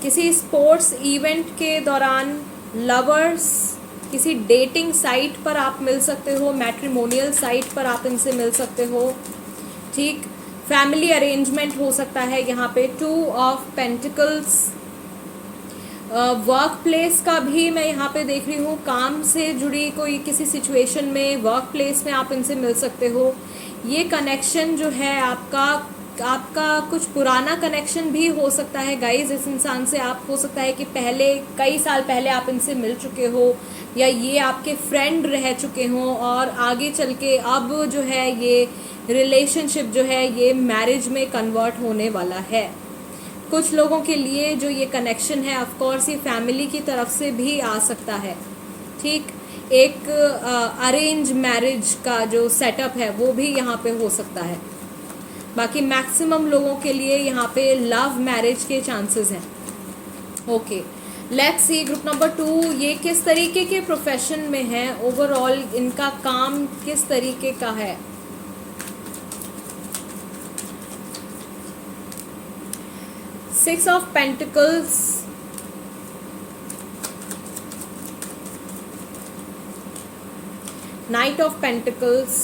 किसी स्पोर्ट्स इवेंट के दौरान लवर्स, किसी डेटिंग साइट पर आप मिल सकते हो, मैट्रिमोनियल साइट पर आप इनसे मिल सकते हो, ठीक. फैमिली अरेंजमेंट हो सकता है यहाँ पे. 2 ऑफ पेंटिकल्स. वर्क प्लेस का भी मैं यहाँ पे देख रही हूँ, काम से जुड़ी कोई किसी सिचुएशन में वर्क प्लेस में आप इनसे मिल सकते हो. ये कनेक्शन जो है आपका कुछ पुराना कनेक्शन भी हो सकता है गाइज. इस इंसान से आप हो सकता है कि पहले कई साल पहले आप इनसे मिल चुके हो या ये आपके फ्रेंड रह चुके हों और आगे चल के अब जो है ये रिलेशनशिप जो है ये मैरिज में कन्वर्ट होने वाला है. कुछ लोगों के लिए जो ये कनेक्शन है ऑफ कोर्स ये फैमिली की तरफ से भी आ सकता है, ठीक, एक अरेंज मैरिज का जो सेटअप है वो भी यहाँ पे हो सकता है। बाकी मैक्सिमम लोगों के लिए यहाँ पे लव मैरिज के चांसेस हैं। Okay, let's see group number 2, ये किस तरीके के प्रोफेशन में है, ओवरऑल इनका काम किस तरीके का है। Six of pentacles, night of pentacles,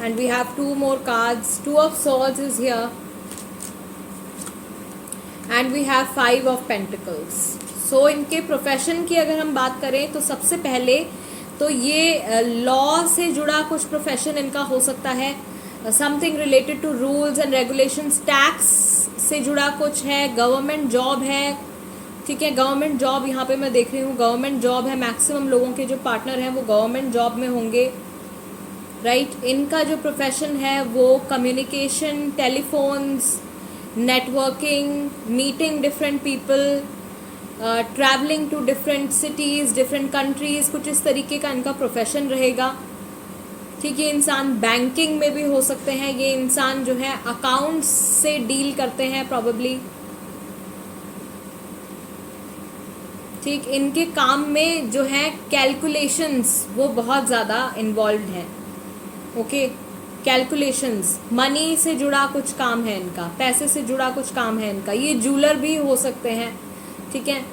and we have two more cards. Two of swords is here and we have five of pentacles. So इनके प्रोफेशन की अगर हम बात करें तो सबसे पहले तो ये लॉ से जुड़ा कुछ प्रोफेशन इनका हो सकता है, something related to rules and regulations, tax से जुड़ा कुछ है, गवर्नमेंट जॉब है। ठीक है, गवर्नमेंट जॉब यहाँ पे मैं देख रही हूँ, गवर्नमेंट जॉब है। मैक्सिमम लोगों के जो पार्टनर हैं वो गवर्नमेंट जॉब में होंगे, राइट। इनका जो प्रोफेशन है वो communication, telephones, networking, meeting different people, travelling to different cities, different countries, कुछ इस तरीके का इनका प्रोफेशन रहेगा। ठीक है, ये इंसान बैंकिंग में भी हो सकते हैं, ये इंसान जो है अकाउंट्स से डील करते हैं प्रॉबेबली। ठीक, इनके काम में जो है कैलकुलेशंस वो बहुत ज़्यादा इन्वॉल्व हैं। ओके, कैलकुलेशंस, मनी से जुड़ा कुछ काम है इनका, पैसे से जुड़ा कुछ काम है इनका। ये जूलर भी हो सकते हैं, ठीक है,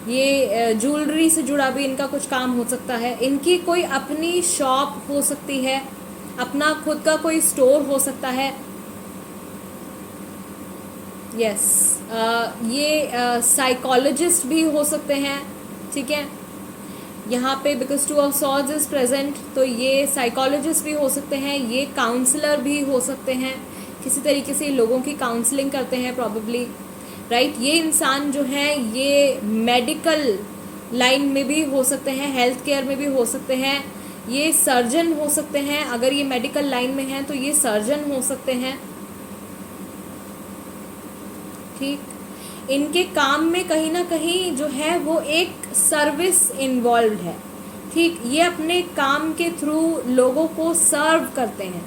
ये ज्वेलरी से जुड़ा भी इनका कुछ काम हो सकता है। इनकी कोई अपनी शॉप हो सकती है, अपना खुद का कोई स्टोर हो सकता है। यस, ये साइकोलॉजिस्ट भी हो सकते हैं। ठीक है, यहाँ पे because two of swords is present, तो ये साइकोलॉजिस्ट भी हो सकते हैं, ये काउंसलर भी हो सकते हैं, किसी तरीके से लोगों की काउंसलिंग करते हैं प्रॉबेबली, राइट। ये इंसान जो है ये मेडिकल लाइन में भी हो सकते हैं, हेल्थ केयर में भी हो सकते हैं, ये सर्जन हो सकते हैं। अगर ये मेडिकल लाइन में हैं तो ये सर्जन हो सकते हैं। ठीक, इनके काम में कहीं ना कहीं जो है वो एक सर्विस इन्वॉल्व है। ठीक, ये अपने काम के थ्रू लोगों को सर्व करते हैं,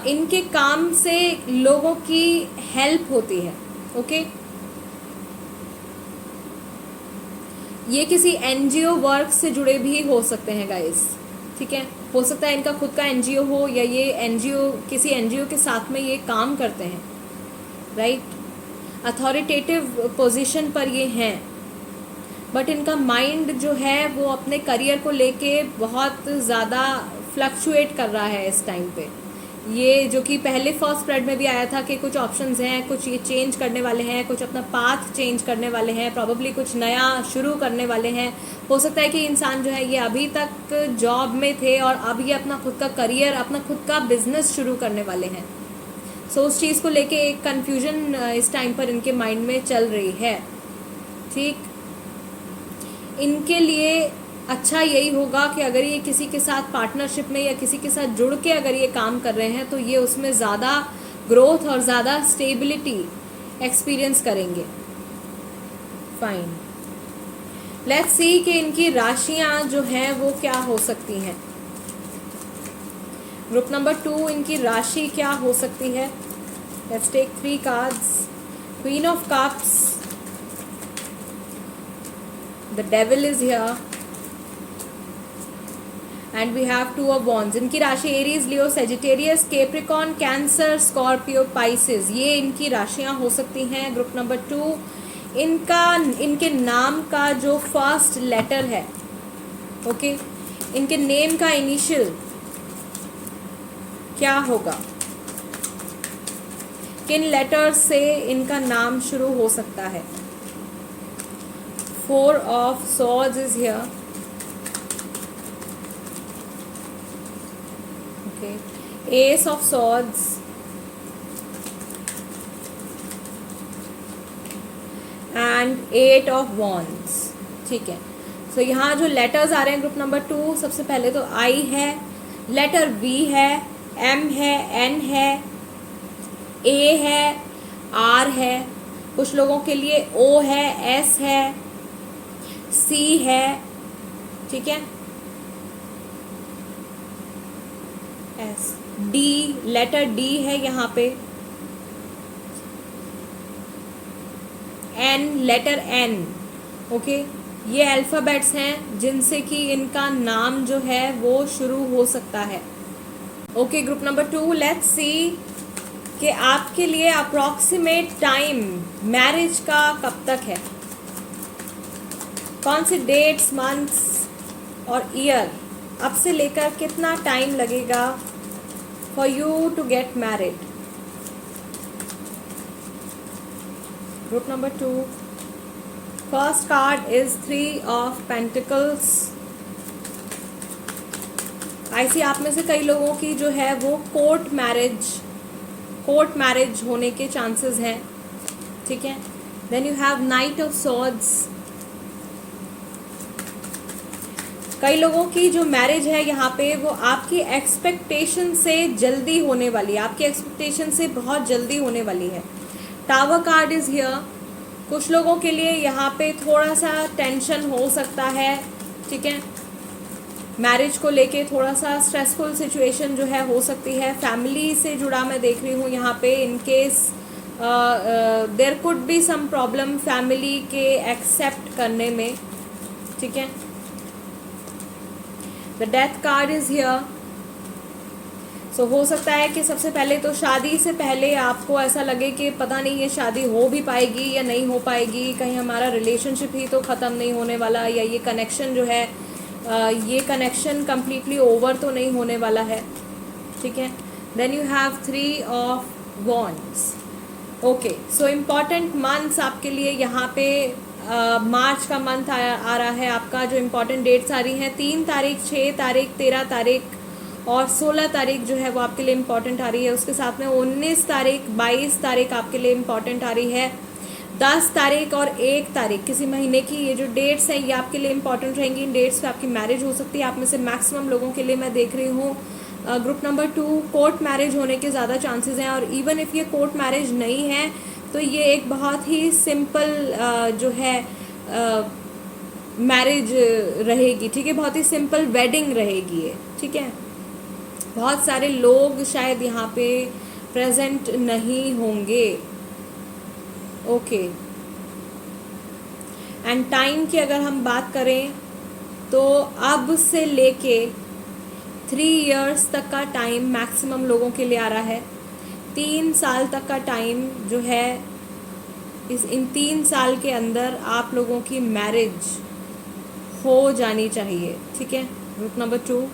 इनके काम से लोगों की हेल्प होती है। ओके, ये किसी एनजीओ वर्क से जुड़े भी हो सकते हैं गाइस। ठीक है, हो सकता है इनका खुद का एनजीओ हो या ये एनजीओ किसी एनजीओ के साथ में ये काम करते हैं, राइट। अथॉरिटेटिव पोजीशन पर ये हैं, बट इनका माइंड जो है वो अपने करियर को लेके बहुत ज़्यादा फ्लक्चुएट कर रहा है इस टाइम पे। ये जो कि पहले फर्स्ट स्प्रेड में भी आया था कि कुछ ऑप्शंस हैं, कुछ ये चेंज करने वाले हैं, कुछ अपना पाथ चेंज करने वाले हैं, प्रॉबेबली कुछ नया शुरू करने वाले हैं। हो सकता है कि इंसान जो है ये अभी तक जॉब में थे और अब ये अपना खुद का करियर, अपना खुद का बिजनेस शुरू करने वाले हैं। सो उस चीज़ को लेके एक कन्फ्यूजन इस टाइम पर इनके माइंड में चल रही है। ठीक, इनके लिए अच्छा यही होगा कि अगर ये किसी के साथ पार्टनरशिप में या किसी के साथ जुड़ के अगर ये काम कर रहे हैं तो ये उसमें ज़्यादा ग्रोथ और ज़्यादा स्टेबिलिटी एक्सपीरियंस करेंगे। फाइन, लेट्स सी कि इनकी राशियां जो हैं वो क्या हो सकती हैं। ग्रुप नंबर 2, इनकी राशि क्या हो सकती है। Let's take 3 cards. Queen of cups, the devil is here and we have 2 of wands. इनकी राशि Aries, Leo, Sagittarius, Capricorn, Cancer, Scorpio, Pisces, ये इनकी राशियां हो सकती हैं। ग्रुप नंबर 2, इनके नाम का जो फर्स्ट लेटर है, ओके, इनके नेम का इनिशियल क्या होगा, किन लेटर से इनका नाम शुरू हो सकता है। 4 of swords is here, okay, S of swords, and 8 of wands. ठीक है, सो यहाँ जो लेटर्स आ रहे हैं ग्रुप नंबर 2, सबसे पहले तो आई है, लेटर बी है, एम है, एन है, ए है, आर है, कुछ लोगों के लिए ओ है, एस है, सी है, ठीक है, एस, डी, लेटर डी है यहाँ पे, एन, लेटर एन, ओके। ये अल्फ़ाबेट्स हैं जिनसे कि इनका नाम जो है वो शुरू हो सकता है। Okay, group number 2, let's see कि आपके लिए अप्रॉक्सीमेट टाइम मैरिज का कब तक है, कौन सी डेट्स, मंथ्स और ईयर, अब से लेकर कितना टाइम लगेगा for you to get married. Group number 2, first card is 3 of Pentacles। ऐसी आप में से कई लोगों की जो है वो कोर्ट मैरिज होने के चांसेस हैं, ठीक है। Then you have knight of swords. कई लोगों की जो मैरिज है यहाँ पे वो आपकी एक्सपेक्टेशन से जल्दी होने वाली है, आपकी एक्सपेक्टेशन से बहुत जल्दी होने वाली है। Tower card is here. कुछ लोगों के लिए यहाँ पे थोड़ा सा टेंशन हो सकता है, ठीक है, मैरिज को लेके थोड़ा सा स्ट्रेसफुल सिचुएशन जो है हो सकती है। फैमिली से जुड़ा मैं देख रही हूँ यहाँ पे, in case there could be some problem family के एक्सेप्ट करने में, ठीक है। The death card is here. So हो सकता है कि सबसे पहले तो शादी से पहले आपको ऐसा लगे कि पता नहीं ये शादी हो भी पाएगी या नहीं हो पाएगी, कहीं हमारा रिलेशनशिप ही तो ख़त्म नहीं होने वाला, या ये कनेक्शन जो है ये कनेक्शन कम्प्लीटली ओवर तो नहीं होने वाला है, ठीक है। Then you have 3 of wands. Okay, so important months आपके लिए यहाँ पे मार्च का मंथ आ रहा है आपका। जो इम्पॉर्टेंट डेट्स आ रही हैं 3 तारीख, 6 तारीख, 13 तारीख और 16 तारीख जो है वो आपके लिए इम्पॉर्टेंट आ रही है। उसके साथ में 19 तारीख, 22 तारीख आपके लिए इम्पॉर्टेंट आ रही है। 10 तारीख और 1 तारीख किसी महीने की ये जो डेट्स हैं ये आपके लिए इम्पॉर्टेंट रहेंगी। इन डेट्स पे आपकी मैरिज हो सकती है। आप में से मैक्सिमम लोगों के लिए मैं देख रही हूँ ग्रुप नंबर 2 कोर्ट मैरिज होने के ज़्यादा चांसेस हैं। और इवन इफ़ ये कोर्ट मैरिज नहीं है तो ये एक बहुत ही सिंपल जो है मैरिज रहेगी, ठीक है, बहुत ही सिंपल वेडिंग रहेगी ये, ठीक है। बहुत सारे लोग शायद यहाँ पे प्रेजेंट नहीं होंगे, ओके। एंड टाइम की अगर हम बात करें तो अब से लेके 3 इयर्स तक का टाइम मैक्सिमम लोगों के लिए आ रहा है। 3 साल तक का टाइम जो है, इन 3 साल के अंदर आप लोगों की मैरिज हो जानी चाहिए, ठीक है। Group number 2,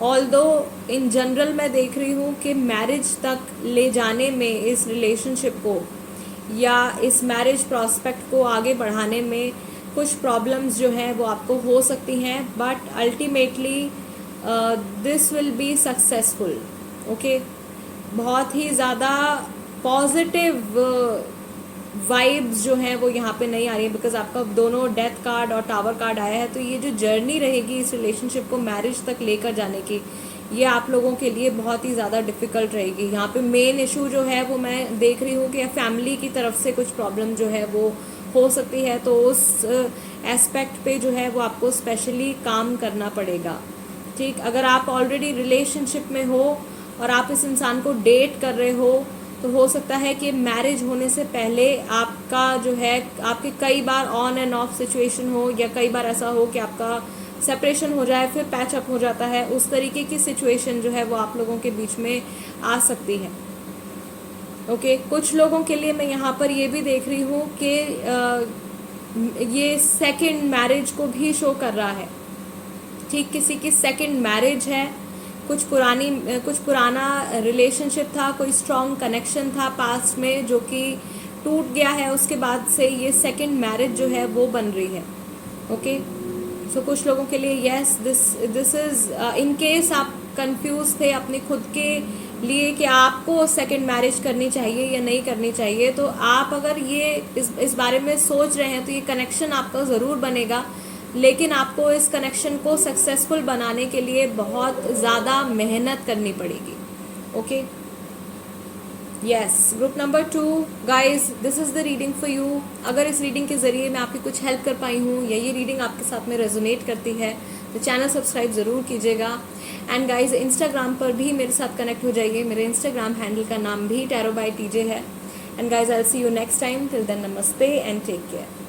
although in general मैं देख रही हूँ कि मैरिज तक ले जाने में इस रिलेशनशिप को या इस मैरिज प्रॉस्पेक्ट को आगे बढ़ाने में कुछ प्रॉब्लम्स जो हैं वो आपको हो सकती हैं, but ultimately this will be successful, okay. बहुत ही ज़्यादा पॉजिटिव वाइब्स जो हैं वो यहाँ पे नहीं आ रही है, बिकॉज आपका दोनों डेथ कार्ड और टावर कार्ड आया है। तो ये जो जर्नी रहेगी इस रिलेशनशिप को मैरिज तक लेकर जाने की, ये आप लोगों के लिए बहुत ही ज़्यादा डिफ़िकल्ट रहेगी। यहाँ पे मेन इशू जो है वो मैं देख रही हूँ कि फैमिली की तरफ से कुछ प्रॉब्लम जो है वो हो सकती है, तो उस एस्पेक्ट पे जो है वो आपको स्पेशली काम करना पड़ेगा, ठीक। अगर आप ऑलरेडी रिलेशनशिप में हो और आप इस इंसान को डेट कर रहे हो तो हो सकता है कि मैरिज होने से पहले आपका जो है आपके कई बार ऑन एंड ऑफ सिचुएशन हो, या कई बार ऐसा हो कि आपका सेपरेशन हो जाए फिर पैचअप हो जाता है। उस तरीके की सिचुएशन जो है वो आप लोगों के बीच में आ सकती है, ओके। कुछ लोगों के लिए मैं यहाँ पर ये भी देख रही हूँ कि ये सेकंड मैरिज को भी शो कर रहा है, ठीक। किसी की सेकंड मैरिज है, कुछ पुराना रिलेशनशिप था, कोई स्ट्रॉन्ग कनेक्शन था पास्ट में जो कि टूट गया है, उसके बाद से ये सेकंड मैरिज जो है वो बन रही है, ओके। सो कुछ लोगों के लिए yes this is in case आप कंफ्यूज थे अपने खुद के लिए कि आपको सेकंड मैरिज करनी चाहिए या नहीं करनी चाहिए, तो आप अगर ये इस बारे में सोच रहे हैं तो ये कनेक्शन आपका ज़रूर बनेगा, लेकिन आपको इस कनेक्शन को सक्सेसफुल बनाने के लिए बहुत ज़्यादा मेहनत करनी पड़ेगी, okay. Yes, group number 2, guys this is the reading for you. अगर इस रीडिंग के ज़रिए मैं आपकी कुछ हेल्प कर पाई हूँ या ये रीडिंग आपके साथ में रेजोनेट करती है तो चैनल सब्सक्राइब ज़रूर कीजिएगा। एंड गाइज इंस्टाग्राम पर भी मेरे साथ कनेक्ट हो जाइए, मेरे इंस्टाग्राम हैंडल का नाम भी टैरो बाय टीजे है। And guys I will see you next time, till then नमस्ते एंड टेक केयर।